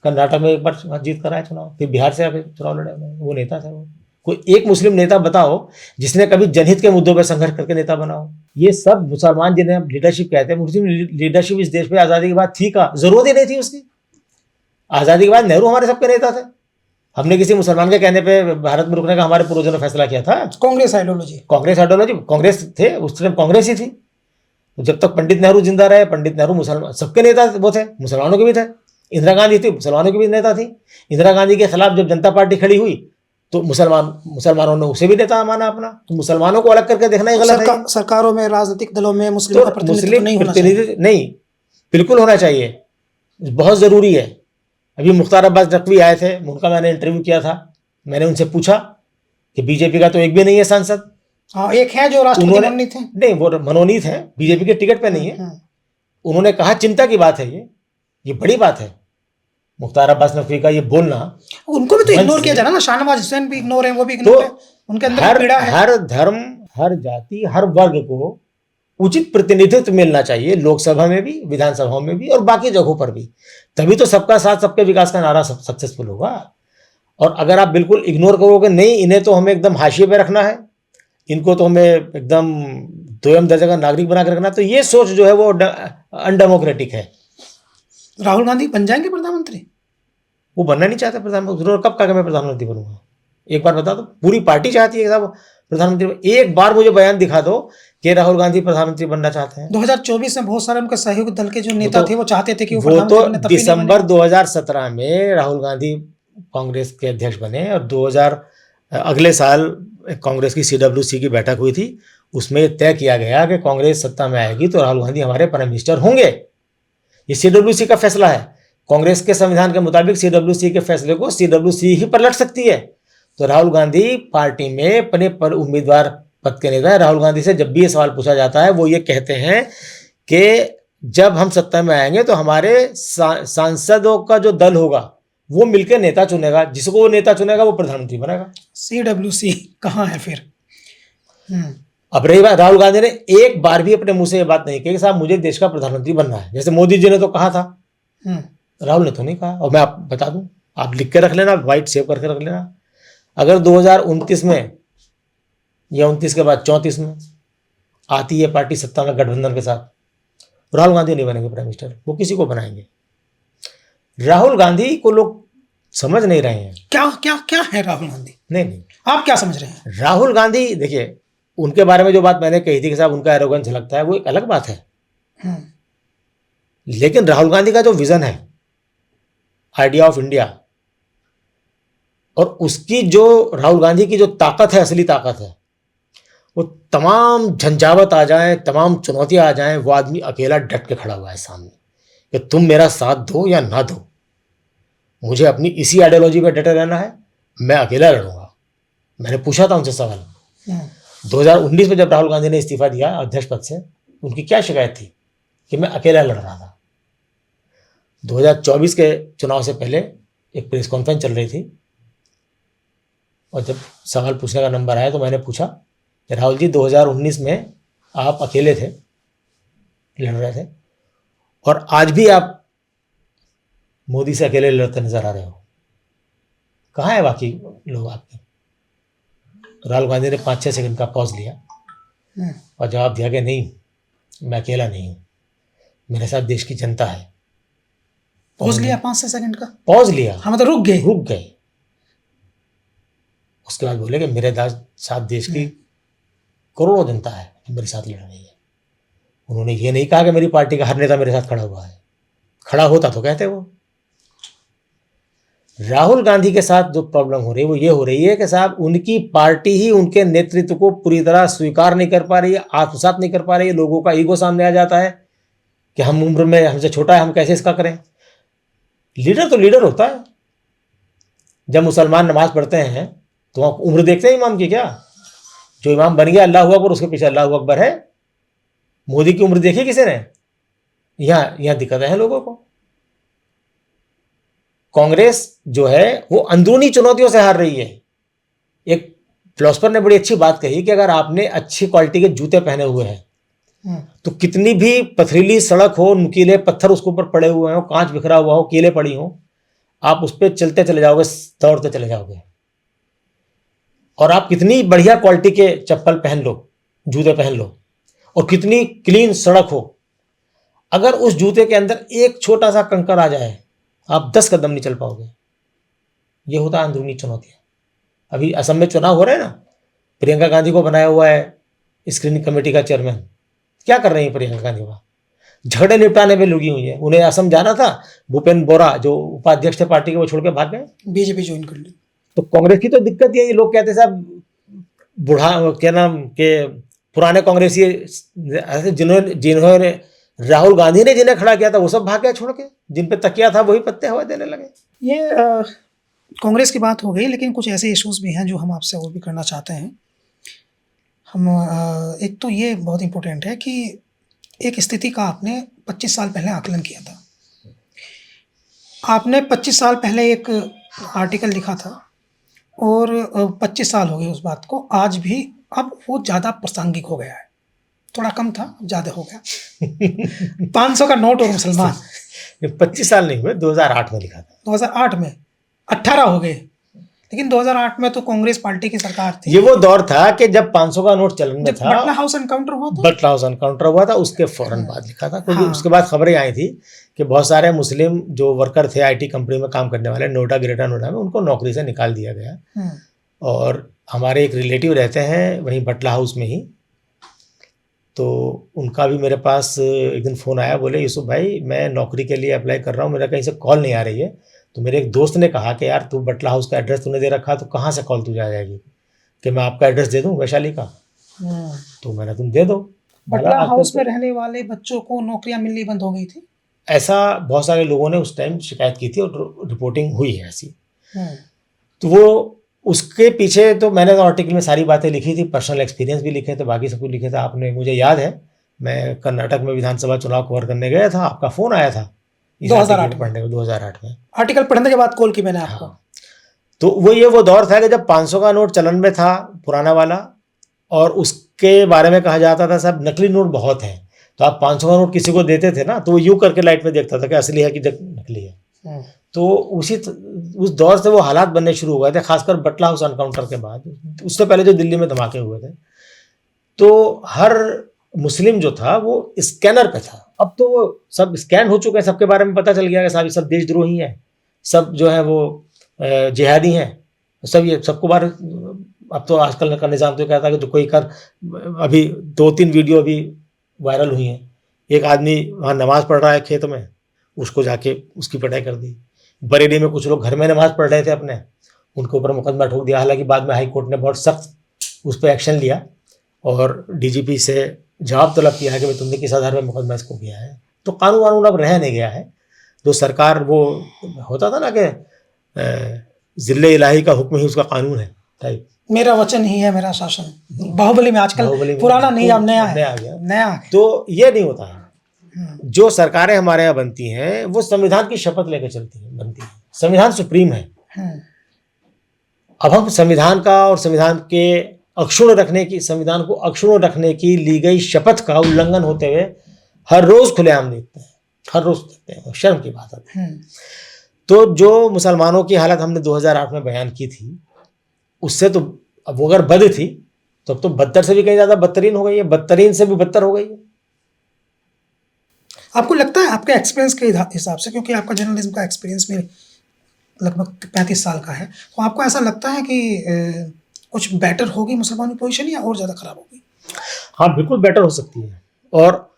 कर्नाटक में एक बार जीत कर आए चुनाव, फिर बिहार से आके चुनाव लड़े, वो नेता थे। वो कोई एक मुस्लिम नेता बताओ जिसने कभी जनहित के मुद्दों पर संघर्ष करके नेता बना हो? ये सब मुसलमान जिन्हें हम लीडरशिप कहते हैं, मुस्लिम लीडरशिप इस देश में आज़ादी के बाद थी का? जरूरत ही नहीं थी उसकी। आज़ादी के बाद नेहरू हमारे सबके नेता थे। हमने किसी मुसलमान के कहने पे भारत में रुकने का हमारे पूर्वजों ने फैसला किया था? कांग्रेस आइडियोलॉजी, कांग्रेस थे उस टाइम, कांग्रेस ही थी। तो जब तक पंडित नेहरू जिंदा रहे, पंडित नेहरू मुसलमान सबके नेता वो थे, मुसलमानों के भी थे। इंदिरा गांधी थी, मुसलमानों की भी नेता थी। इंदिरा गांधी के खिलाफ जब जनता पार्टी खड़ी हुई तो मुसलमानों ने उसे भी नेता माना अपना। तो मुसलमानों को अलग करके देखना ही गलत है। सरकारों में, राजनीतिक दलों में मुस्लिम का प्रतिनिधित्व नहीं होना चाहिए। नहीं, बिल्कुल होना चाहिए, बहुत जरूरी है। अभी मुख्तार अब्बास नकवी आए थे, उनका मैंने इंटरव्यू किया था। मैंने उनसे पूछा कि बीजेपी का तो एक भी नहीं है सांसद। हाँ, एक है जो राष्ट्रपति मनोनीत है। नहीं, वो मनोनीत है, बीजेपी के टिकट पे नहीं है। उन्होंने कहा चिंता की बात है, ये बड़ी बात है मुख्तार अब्बास नकवी का ये बोलना। उनको भी तो इग्नोर किया जा रहा है ना, शाहनवाज हुसैन भी इग्नोर है, वो भी इग्नोर है। उनके अंदर पीड़ा है। हर धर्म, हर जाति, हर वर्ग को उचित प्रतिनिधित्व मिलना चाहिए, लोकसभा में भी, विधानसभा में भी और बाकी जगहों पर भी। तभी तो सबका साथ सबके विकास का नारा सक्सेसफुल होगा। और अगर आप बिल्कुल इग्नोर करोगे, नहीं इन्हें तो हमें एकदम हाशिए पे रखना है, इनको तो हमें एकदम दोयम दर्जा का नागरिक बना कर रखना, तो ये सोच जो है वो अनडेमोक्रेटिक है। राहुल गांधी बन जाएंगे प्रधानमंत्री? वो बनना नहीं चाहते प्रधानमंत्री। कब कहा कि मैं प्रधानमंत्री बनूंगा? एक बार बता दो। पूरी पार्टी चाहती है साहब प्रधानमंत्री। एक बार मुझे बयान दिखा दो कि राहुल गांधी प्रधानमंत्री बनना चाहते हैं। 2024 में बहुत सारे उनके सहयोगी दल के जो नेता थे वो चाहते थे कि वो तो प्रधानमंत्री बने, तब भी नहीं दिसंबर बने। 2017 में राहुल गांधी कांग्रेस के अध्यक्ष बने और अगले साल कांग्रेस की CWC की बैठक हुई थी। उसमें तय किया गया कि कांग्रेस सत्ता में आएगी तो राहुल गांधी हमारे प्राइम मिनिस्टर होंगे। ये CWC का फैसला है। कांग्रेस के संविधान के मुताबिक CWC के फैसले को CWC ही पलट सकती है। तो राहुल गांधी पार्टी में अपने पर उम्मीदवार पद के नेता है। राहुल गांधी से जब भी ये सवाल पूछा जाता है वो ये कहते हैं कि जब हम सत्ता में आएंगे तो हमारे सांसदों का जो दल होगा वो मिलकर नेता चुनेगा, जिसको वो नेता चुनेगा वो प्रधानमंत्री बनेगा। CWC कहाँ है फिर? अब रही बात, राहुल गांधी ने एक बार भी अपने मुंह से ये बात नहीं कही कि साहब मुझे देश का प्रधानमंत्री बनना है। जैसे मोदी जी ने तो कहा था, राहुल ने तो नहीं कहा। और मैं आप बता दूं, आप लिख के रख लेना, व्हाइट सेव करके रख लेना, अगर 2029 में या 29 के बाद 34 में आती है पार्टी सत्ता में गठबंधन के साथ, राहुल गांधी नहीं बनेंगे प्राइम मिनिस्टर, वो किसी को बनाएंगे। राहुल गांधी को लोग समझ नहीं रहे हैं। क्या क्या क्या है राहुल गांधी? नहीं, आप क्या समझ रहे हैं? राहुल गांधी, देखिए उनके बारे में जो बात मैंने कही थी कि साहब उनका एरोगेंस झलकता है, वो एक अलग बात है। लेकिन राहुल गांधी का जो विजन है, आइडिया ऑफ इंडिया, और उसकी जो राहुल गांधी की जो ताकत है, असली ताकत है, वो तमाम झंझावत आ जाए, तमाम चुनौतियां आ जाएं, वो आदमी अकेला डट के खड़ा हुआ है सामने कि तुम मेरा साथ दो या ना दो, मुझे अपनी इसी आइडियोलॉजी पे डटे रहना है, मैं अकेला लड़ूंगा। मैंने पूछा था उनसे सवाल 2019 में जब राहुल गांधी ने इस्तीफा दिया अध्यक्ष पद से, उनकी क्या शिकायत थी कि मैं अकेला लड़ रहा था। 2024 के चुनाव से पहले एक प्रेस कॉन्फ्रेंस चल रही थी और जब सवाल पूछने का नंबर आया तो मैंने पूछा कि राहुल जी 2019 में आप अकेले थे, लड़ रहे थे, और आज भी आप मोदी से अकेले लड़ते नजर आ रहे हो, कहाँ है बाकी लोग आपके? राहुल गांधी ने 5-6 सेकंड का पॉज लिया और जवाब दिया कि नहीं, मैं अकेला नहीं हूं, मेरे साथ देश की जनता है। पॉज लिया? 5-6 सेकंड का पॉज लिया? हाँ, मतलब रुक गए। उसके बाद बोले कि मेरे साथ देश की करोड़ों जनता है, मेरे साथ लड़ रही है। उन्होंने ये नहीं कहा कि मेरी पार्टी का हर नेता मेरे साथ खड़ा हुआ है, खड़ा होता तो कहते वो। राहुल गांधी के साथ जो प्रॉब्लम हो रही है वो ये हो रही है कि साहब उनकी पार्टी ही उनके नेतृत्व को पूरी तरह स्वीकार नहीं कर पा रही है, आत्मसात नहीं कर पा रही है। लोगों का ईगो सामने आ जाता है कि हम उम्र में हमसे छोटा है, हम कैसे इसका करें। लीडर तो लीडर होता है। जब मुसलमान नमाज पढ़ते हैं तो वहाँ उम्र देखते हैं इमाम की क्या? जो इमाम बन गया अल्लाह अकबर, उसके पीछे अल्लाह अकबर है। मोदी की उम्र देखी किसी ने? यहाँ दिक्कतें हैं लोगों को। कांग्रेस जो है वो अंदरूनी चुनौतियों से हार रही है। एक फिलोसफर ने बड़ी अच्छी बात कही कि अगर आपने अच्छी क्वालिटी के जूते पहने हुए हैं तो कितनी भी पथरीली सड़क हो, नुकीले पत्थर उसके ऊपर पड़े हुए हो, कांच बिखरा हुआ हो, कीले पड़ी हो, आप उस पर चलते चले जाओगे, दौड़ते चले जाओगे। और आप कितनी बढ़िया क्वालिटी के चप्पल पहन लो, जूते पहन लो, और कितनी क्लीन सड़क हो, अगर उस जूते के अंदर एक छोटा सा कंकर आ जाए आप 10 कदम नहीं चल पाओगे। ये होता है अंदरूनी चुनौतियां। अभी असम में चुनाव हो रहे हैं ना, प्रियंका गांधी को बनाया हुआ है स्क्रीनिंग कमेटी का चेयरमैन। क्या कर रही है प्रियंका गांधी? वहां झगड़े निपटाने में लगी हुई है। उन्हें असम जाना था, भूपेंद्र बोरा जो उपाध्यक्ष थे पार्टी के, वो छोड़ के भाग गए, बीजेपी ज्वाइन कर ली। तो कांग्रेस की तो दिक्कत यही, लोग कहते साहब बूढ़ा क्या नाम के पुराने कांग्रेसी जिन्होंने राहुल गांधी ने जिन्हें खड़ा किया था वो सब भाग गए छोड़ के, जिन पे तकिया था वही पत्ते हवा देने लगे। ये कांग्रेस की बात हो गई, लेकिन कुछ ऐसे इश्यूज भी हैं जो हम आपसे और भी करना चाहते हैं। हम एक तो ये बहुत इम्पोर्टेंट है कि एक स्थिति का आपने 25 साल पहले आकलन किया था। आपने 25 साल पहले एक आर्टिकल लिखा था और 25 साल हो गए उस बात को, आज भी अब वो ज़्यादा प्रासंगिक हो गया है। थोड़ा कम था, अब ज़्यादा हो गया। 500 का नोट और मुसलमान। 25 साल नहीं हुए, 2008 में लिखा था। 2008 में 18 हो गए, लेकिन 2008 में तो कांग्रेस पार्टी की सरकार थी। ये वो दौर था कि जब 500 का नोट चलन में था, बटला हाउस एनकाउंटर हुआ था। बटला हाउस एनकाउंटर हुआ था, उसके फौरन बाद लिखा था, क्योंकि उसके बाद खबरें आई थी कि बहुत सारे मुस्लिम जो वर्कर थे आईटी कंपनी में काम करने वाले नोएडा, ग्रेटर नोएडा में, उनको नौकरी से निकाल दिया गया। और हमारे एक रिलेटिव रहते हैं वहीं बटला हाउस में ही, तो उनका भी मेरे पास एक दिन फ़ोन आया, बोले यूसुफ भाई मैं नौकरी के लिए अप्लाई कर रहा हूँ, मेरा कहीं से कॉल नहीं आ रही है। तो मेरे एक दोस्त ने कहा कि यार तू बटला हाउस का एड्रेस तूने दे रखा, तो कहाँ से कॉल तुझे आ जाएगी, कि मैं आपका एड्रेस दे दूँ वैशाली का। तो मैंने, तुम दे दो। बटला हाउस में रहने वाले बच्चों को नौकरियां मिलनी बंद हो गई थी। ऐसा बहुत सारे लोगों ने उस टाइम शिकायत की थी और रिपोर्टिंग हुई है ऐसी। तो वो उसके पीछे तो मैंने तो आर्टिकल में सारी बातें लिखी थी, पर्सनल एक्सपीरियंस भी लिखे थे, बाकी सब कुछ लिखे थे। आपने, मुझे याद है मैं कर्नाटक में विधानसभा चुनाव कवर करने गया था, आपका फ़ोन आया था 2008 पढ़ने में, 2008 में आर्टिकल पढ़ने के बाद कॉल की मैंने आपको। हाँ। तो वो दौर था कि जब 500 का नोट चलन में था, पुराना वाला, और उसके बारे में कहा जाता था साहब नकली नोट बहुत हैं। तो आप 500 का नोट किसी को देते थे ना, तो वो यूँ करके लाइट में देखता था कि असली है कि नकली है। तो उस दौर से वो हालात बनने शुरू हो गए थे, खासकर बटला हाउस एनकाउंटर के बाद। उससे पहले जो दिल्ली में धमाके हुए थे, तो हर मुस्लिम जो था वो स्कैनर पे था। अब तो वो सब स्कैन हो चुके हैं, सबके बारे में पता चल गया कि साहब सब देशद्रोही हैं, सब जो है वो जिहादी हैं, सब ये सबको बारे। अब तो आजकल का निज़ाम तो कहता है कि तो कोई कर, अभी 2-3 वीडियो अभी वायरल हुई हैं। एक आदमी वहाँ नमाज़ पढ़ रहा है खेत में, उसको जाके उसकी पिटाई कर दी। बरेली में कुछ लोग घर में नमाज़ पढ़ रहे थे अपने, उनके ऊपर मुकदमा ठोक दिया। हालांकि बाद में हाई कोर्ट ने बहुत सख्त उस पर एक्शन लिया और डीजीपी से जवाब तलब किया है कि भाई तुमने किस आधार पर मुकदमा इसको किया है। तो कानून वानून अब रह नहीं गया है। जो सरकार, वो होता था ना कि ज़िल्ले इलाही का हुक्म ही उसका कानून है टाइप, मेरा वचन ही है मेरा शासन। बाहुबली में आजकल पुराना नहीं, अब नया आ गया, नया। तो ये नहीं होता है। जो सरकारें हमारे यहाँ बनती हैं वो संविधान की शपथ लेकर चलती हैं, बनती हैं। संविधान सुप्रीम है। अब हम संविधान का और संविधान के अक्षुण्ण रखने की, संविधान को अक्षुण्ण रखने की ली गई शपथ का उल्लंघन होते हुए हर रोज खुलेआम देखते हैं, हर रोज देखते हैं। शर्म की बात है। तो जो मुसलमानों की हालत हमने 2008 में बयान की थी, उससे तो अब वो अगर बद थी तो अब तो बदतर से भी कहीं ज्यादा बदतरीन हो गई है, बदतरीन से भी बदतर हो गई है। आपको लगता है, आपके एक्सपीरियंस के हिसाब से, क्योंकि आपका जर्नलिज्म का एक्सपीरियंस भी लगभग 35 साल का है, तो आपको ऐसा लगता है कि कुछ बेटर होगी मुसलमानों की पोजीशन या और ज़्यादा खराब होगी? हाँ, बिल्कुल बेटर हो सकती है। और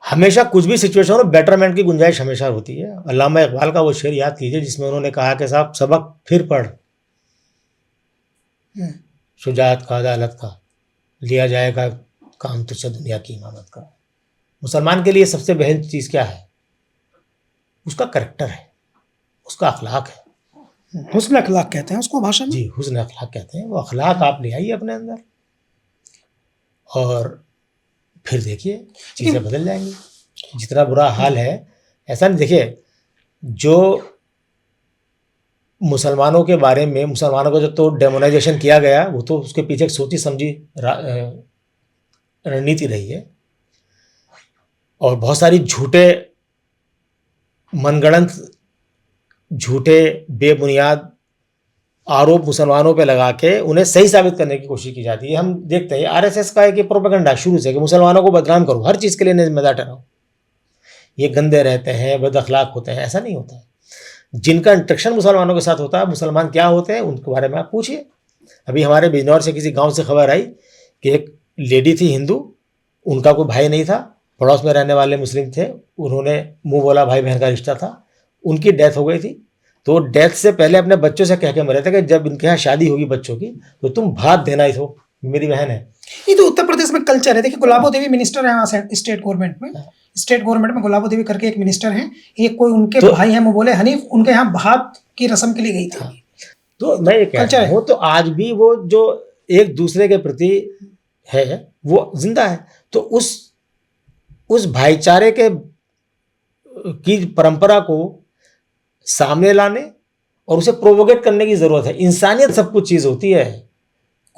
हमेशा कुछ भी सिचुएशन हो, बेटरमेंट की गुंजाइश हमेशा होती है। अल्लामा इकबाल का वो शेर याद कीजिए जिसमें उन्होंने कहा कि साहब सबक फिर पढ़, शुजाअत का, अदालत का, लिया जाएगा काम तुझसे दुनिया की इमामत का। मुसलमान के लिए सबसे बेहद चीज़ क्या है? उसका करैक्टर है, उसका अखलाक है। हुस्न अखलाक कहते हैं उसको भाषा में। जी, हुस्न अखलाक कहते हैं। वो अखलाक आप ले आइए अपने अंदर और फिर देखिए चीज़ें बदल जाएंगी। जितना बुरा हाल है, ऐसा नहीं, देखिए जो मुसलमानों के बारे में, मुसलमानों का जो तो डेमोनाइजेशन किया गया, वो तो उसके पीछे एक सोची समझी रणनीति रही है। और बहुत सारी झूठे, मनगढ़ंत, झूठे, बेबुनियाद आरोप मुसलमानों पे लगा के उन्हें सही साबित करने की कोशिश की जाती है। हम देखते हैं आरएसएस का एक प्रोपेगेंडा शुरू से कि मुसलमानों को बदनाम करो, हर चीज़ के लिए जिम्मेदार ठहराओ, ये गंदे रहते हैं, बद अखलाक होते हैं। ऐसा नहीं होता है। जिनका इंटरेक्शन मुसलमानों के साथ होता है, मुसलमान क्या होते हैं उनके बारे में आप पूछिए। अभी हमारे बिजनौर से किसी गाँव से खबर आई कि एक लेडी थी हिंदू, उनका कोई भाई नहीं था, पड़ोस में रहने वाले मुस्लिम थे, उन्होंने मुँह बोला भाई बहन का रिश्ता था, उनकी डेथ हो गई थी। तो डेथ से पहले अपने बच्चों से कह के मरे थे कि जब इनके यहाँ शादी होगी बच्चों की तो तुम भात देना ही हो, मेरी बहन है। ये तो उत्तर प्रदेश में कल्चर है। देखिए गुलाबो देवी मिनिस्टर है वहाँ से, स्टेट गवर्नमेंट में गुलाबो देवी करके एक मिनिस्टर हैं, एक कोई उनके तो, भाई हैं वो बोले हनीफ, उनके यहाँ भात की रस्म के लिए गई थी। तो मैं ये कह रहा हूँ, तो आज भी वो जो एक दूसरे के प्रति है वो जिंदा है। तो उस भाईचारे की परंपरा को सामने लाने और उसे प्रोवोकेट करने की ज़रूरत है। इंसानियत सब कुछ चीज़ होती है।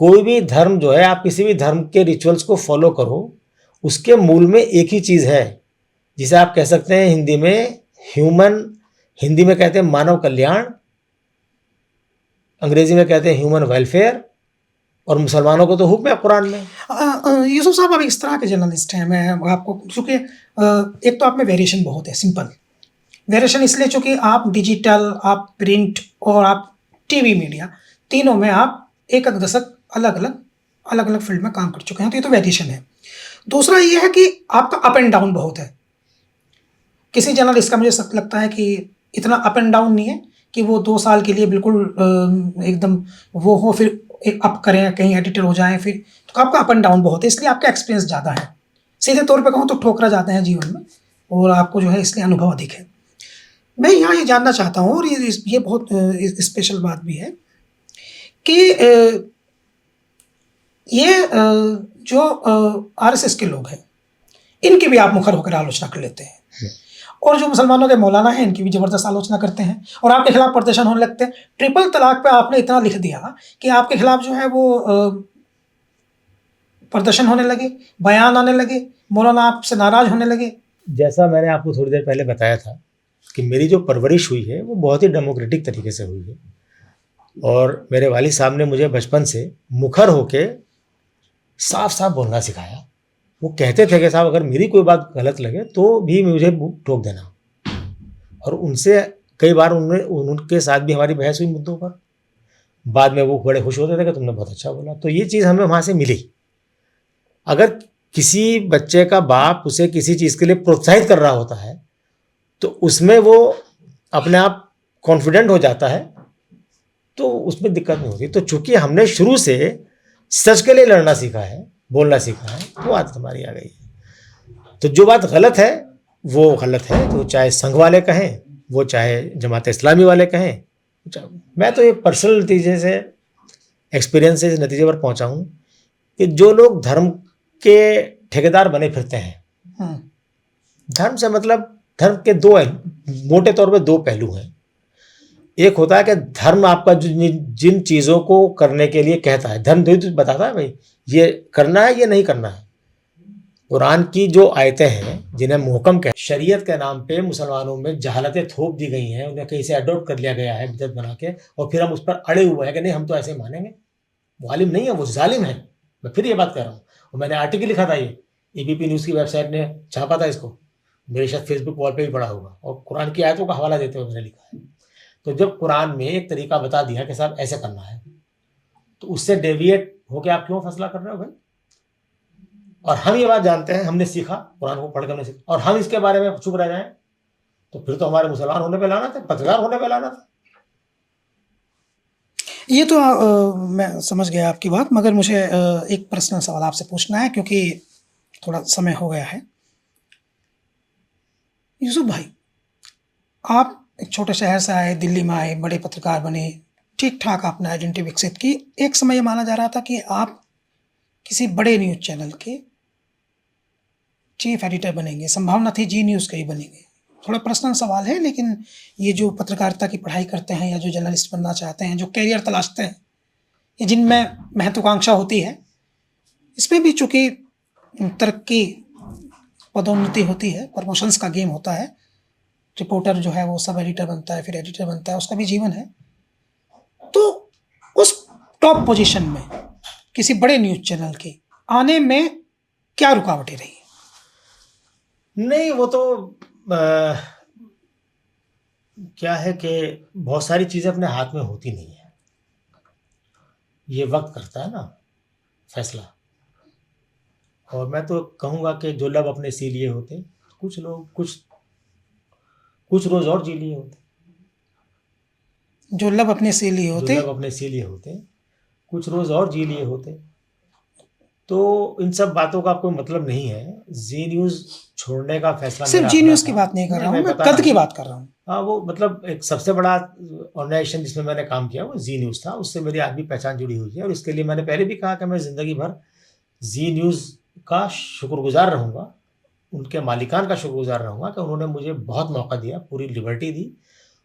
कोई भी धर्म जो है, आप किसी भी धर्म के रिचुअल्स को फॉलो करो, उसके मूल में एक ही चीज़ है जिसे आप कह सकते हैं हिंदी में हिंदी में कहते हैं मानव कल्याण, अंग्रेजी में कहते हैं ह्यूमन वेलफेयर, और मुसलमानों को तो हुक्म है कुरान में। यूसुफ साहब, आप इस तरह के जर्नलिस्ट हैं, मैं आपको, क्योंकि एक तो आप में वेरिएशन बहुत है, सिंपल वेरिएशन इसलिए चूँकि आप डिजिटल, आप प्रिंट और आप टीवी मीडिया, तीनों में आप एक दशक अलग अलग फील्ड में काम कर चुके हैं, तो ये तो वेरिएशन है। दूसरा ये है कि आपका अप एंड डाउन बहुत है। किसी जर्नलिस्ट का मुझे सच लगता है कि इतना अप एंड डाउन नहीं है कि वो 2 साल के लिए बिल्कुल एकदम वो हो, फिर एक अप करें, कहीं एडिटर हो जाएँ फिर, तो आपका अप एंड डाउन बहुत है, इसलिए आपका एक्सपीरियंस ज़्यादा है। सीधे तौर पे कहूँ तो ठोकरा जाते हैं जीवन में, और आपको जो है इसलिए अनुभव अधिक है। मैं यहाँ ये जानना चाहता हूँ, और ये बहुत स्पेशल बात भी है कि जो आरएसएस के लोग हैं, इनकी भी आप मुखर होकर आलोचना कर लेते हैं, और जो मुसलमानों के मौलाना हैं इनकी भी ज़बरदस्त आलोचना करते हैं, और आपके खिलाफ प्रदर्शन होने लगते हैं। ट्रिपल तलाक पे आपने इतना लिख दिया कि आपके खिलाफ जो है वो प्रदर्शन होने लगे, बयान आने लगे, मौलाना आपसे नाराज़ होने लगे। जैसा मैंने आपको थोड़ी देर पहले बताया था कि मेरी जो परवरिश हुई है वो बहुत ही डेमोक्रेटिक तरीके से हुई है, और मेरे वालिद साहब ने मुझे बचपन से मुखर होके साफ साफ बोलना सिखाया। वो कहते थे कि साहब अगर मेरी कोई बात गलत लगे तो भी मुझे टोक देना, और उनसे कई बार उनके साथ भी हमारी बहस हुई मुद्दों पर। बाद में वो बड़े खुश होते थे कि तुमने बहुत अच्छा बोला। तो ये चीज़ हमें वहाँ से मिली। अगर किसी बच्चे का बाप उसे किसी चीज़ के लिए प्रोत्साहित कर रहा होता है तो उसमें वो अपने आप कॉन्फिडेंट हो जाता है, तो उसमें दिक्कत नहीं होती। तो चूंकि हमने शुरू से सच के लिए लड़ना सीखा है, बोलना सीखा है, तो आदत हमारी आ गई है। तो जो बात गलत है वो गलत है, तो चाहे संघ वाले कहें, वो चाहे जमात इस्लामी वाले कहें। मैं तो ये पर्सनल नतीजे से, एक्सपीरियंस से इस नतीजे पर पहुंचा हूँ कि जो लोग धर्म के ठेकेदार बने फिरते हैं, धर्म से मतलब धर्म के मोटे तौर पे 2 पहलू हैं। एक होता है कि धर्म आपका जिन चीज़ों को करने के लिए कहता है, धर्म तो बताता है भाई ये करना है, ये नहीं करना है। कुरान की जो आयतें हैं जिन्हें मुहकम कहते हैं, शरीयत के नाम पे मुसलमानों में जहालतें थोप दी गई हैं, उन्हें कहीं से अडॉप्ट कर लिया गया है बिदअत बना के, और फिर हम उस पर अड़े हुए हैं कि नहीं हम तो ऐसे मानेंगे। वो आलिम नहीं है, वो जालिम है। मैं फिर ये बात कर रहा हूँ, और मैंने आर्टिकल लिखा था, ये एबीपी न्यूज़ की वेबसाइट ने छापा था इसको, मेरे शायद फेसबुक वॉल पे भी पड़ा होगा, और कुरान की आयतों का हवाला देते हुए मैंने लिखा है। तो जब कुरान में एक तरीका बता दिया कि साहब ऐसे करना है, तो उससे डेविएट होकर आप क्यों फैसला कर रहे हो भाई? और हम ये बात जानते हैं, हमने सीखा, कुरान को पढ़कर हमने सीखा, और हम इसके बारे में चुप रह जाएं तो फिर तो हमारे मुसलमान होने पे लाना था, पत्रकार होने पे लाना था। ये तो मैं समझ गया आपकी बात, मगर मुझे एक पर्सनल सवाल आपसे पूछना है क्योंकि थोड़ा समय हो गया है। यूसुफ भाई, आप एक छोटे शहर से आए, दिल्ली में आए, बड़े पत्रकार बने, ठीक ठाक आपने आइडेंटिटी विकसित की। एक समय ये माना जा रहा था कि आप किसी बड़े न्यूज़ चैनल के चीफ एडिटर बनेंगे, संभावना थी जी न्यूज़ के ही बनेंगे। थोड़ा पर्सनल सवाल है, लेकिन ये जो पत्रकारिता की पढ़ाई करते हैं या जो जर्नलिस्ट बनना चाहते हैं, जो कैरियर तलाशते हैं, या जिनमें महत्वाकांक्षा होती है, इसमें भी चूँकि तरक्की, पदोन्नति होती है, प्रमोशंस का गेम होता है। रिपोर्टर जो है वो सब एडिटर बनता है, फिर एडिटर बनता है, उसका भी जीवन है। तो उस टॉप पोजीशन में किसी बड़े न्यूज़ चैनल के आने में क्या रुकावटें रही? नहीं, वो तो क्या है कि बहुत सारी चीज़ें अपने हाथ में होती नहीं है, ये वक्त करता है ना फैसला। और मैं तो कहूँगा कि जो लब अपने सी लिए होते, कुछ लोग कुछ रोज़ और जी लिए होते। जो लब अपने सी लिए होते, जो लब अपने सी लिए होते, कुछ रोज़ और जी लिए होते। तो इन सब बातों का कोई मतलब नहीं है। जी न्यूज़ छोड़ने का फैसला सिर्फ जी न्यूज़ की बात नहीं कर रहा हूँ, मैं कद की बात कर रहा हूँ। हाँ, वो मतलब एक सबसे बड़ा ऑर्गेनाइजेशन जिसमें मैंने काम किया वो जी न्यूज़ था, उससे मेरी आज भी पहचान जुड़ी हुई है। और इसके लिए मैंने पहले भी कहा कि मैं ज़िंदगी भर जी न्यूज़ का शुक्रगुजार रहूँगा, उनके मालिकान का शुक्रगुजार रहूँगा कि उन्होंने मुझे बहुत मौका दिया, पूरी लिबर्टी दी,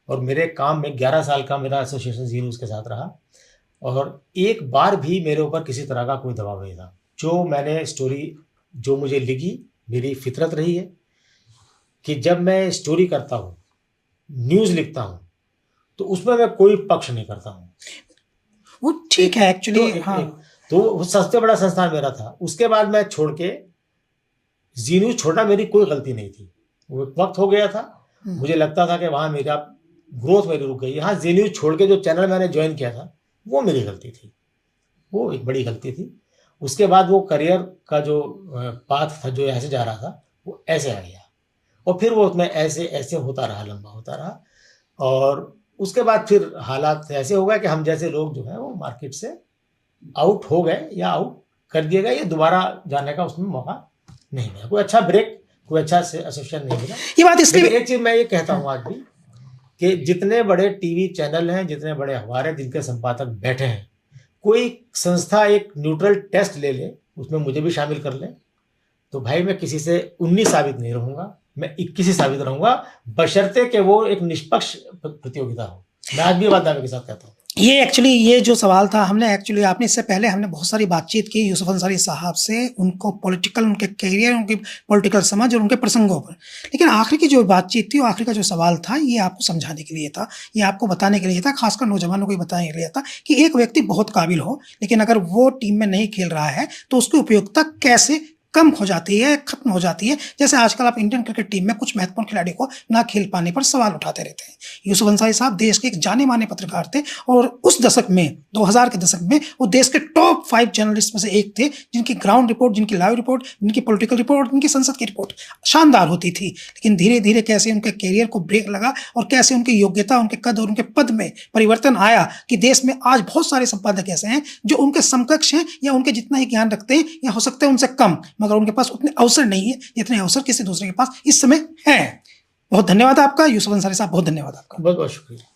और मेरे काम में 11 साल का मेरा एसोसिएशन जी न्यूज़ के साथ रहा, और एक बार भी मेरे ऊपर किसी तरह का कोई दबाव नहीं था। जो मैंने स्टोरी जो मुझे लिखी, मेरी फितरत रही है कि जब मैं स्टोरी करता हूँ, न्यूज़ लिखता हूँ, तो उसमें मैं कोई पक्ष नहीं करता हूँ। वो ठीक है एक्चुअली। हाँ, तो वो सबसे बड़ा संस्थान मेरा था। उसके बाद मैं छोड़ के जी न्यूज़ छोड़ना मेरी कोई गलती नहीं थी। वो एक वक्त हो गया था, मुझे लगता था कि वहाँ मेरा ग्रोथ मेरी रुक गई। हाँ, जी न्यूज़ छोड़ के जो चैनल मैंने ज्वाइन किया था वो मेरी गलती थी, वो एक बड़ी गलती थी। उसके बाद वो करियर का जो पाथ था जो ऐसे जा रहा था वो ऐसे आ गया, और फिर वो उसमें ऐसे ऐसे होता रहा, लंबा होता रहा, और उसके बाद फिर हालात ऐसे हो गए कि हम जैसे लोग जो है वो मार्केट से आउट हो गए या आउट कर दिए गए, या दोबारा जाने का उसमें मौका नहीं मिला, कोई अच्छा ब्रेक, कोई अच्छा एसोसिएशन नहीं मिला। ये बात इसलिए लेकिन एक चीज मैं ये कहता हूँ आज भी कि जितने बड़े टीवी चैनल हैं, जितने बड़े अखबार हैं, जिनके संपादक बैठे हैं, कोई संस्था एक न्यूट्रल टेस्ट ले ले, उसमें मुझे भी शामिल कर ले, तो भाई मैं किसी से 19 साबित नहीं रहूंगा, मैं 21 ही साबित रहूंगा, बशर्ते कि वो एक निष्पक्ष प्रतियोगिता हो। मैं आज भी बात दावे के साथ कहता हूँ। ये एक्चुअली ये जो सवाल था हमने एक्चुअली आपने इससे पहले हमने बहुत सारी बातचीत की यूसुफ अंसारी साहब से, उनको पॉलिटिकल, उनके करियर, उनकी पॉलिटिकल समझ और उनके प्रसंगों पर, लेकिन आखिरी की जो बातचीत थी, आखिरी का जो सवाल था, ये आपको समझाने के लिए था, ये आपको बताने के लिए था, खासकर नौजवानों को बताने के लिए था कि एक व्यक्ति बहुत काबिल हो, लेकिन अगर वो टीम में नहीं खेल रहा है तो उसकी उपयोगिता कैसे कम हो जाती है, खत्म हो जाती है। जैसे आजकल आप इंडियन क्रिकेट टीम में कुछ महत्वपूर्ण खिलाड़ियों को ना खेल पाने पर सवाल उठाते रहते हैं। यूसुफ अंसारी साहब देश के एक जाने माने पत्रकार थे, और उस दशक में, 2000 के दशक में, वो देश के टॉप 5 जर्नलिस्ट में से एक थे, जिनकी ग्राउंड रिपोर्ट, जिनकी लाइव रिपोर्ट, जिनकी पॉलिटिकल रिपोर्ट, जिनकी संसद की रिपोर्ट शानदार होती थी। लेकिन धीरे धीरे कैसे उनके करियर को ब्रेक लगा और कैसे उनकी योग्यता, उनके कद और उनके पद में परिवर्तन आया कि देश में आज बहुत सारे संपादक ऐसे हैं जो उनके समकक्ष हैं या उनके जितना ही ज्ञान रखते हैं, या हो सकता है उनसे कम, मगर उनके पास उतने अवसर नहीं है जितने अवसर किसी दूसरे के पास इस समय हैं। बहुत धन्यवाद आपका यूसुफ अंसारी साहब, बहुत धन्यवाद आपका। बहुत बहुत शुक्रिया।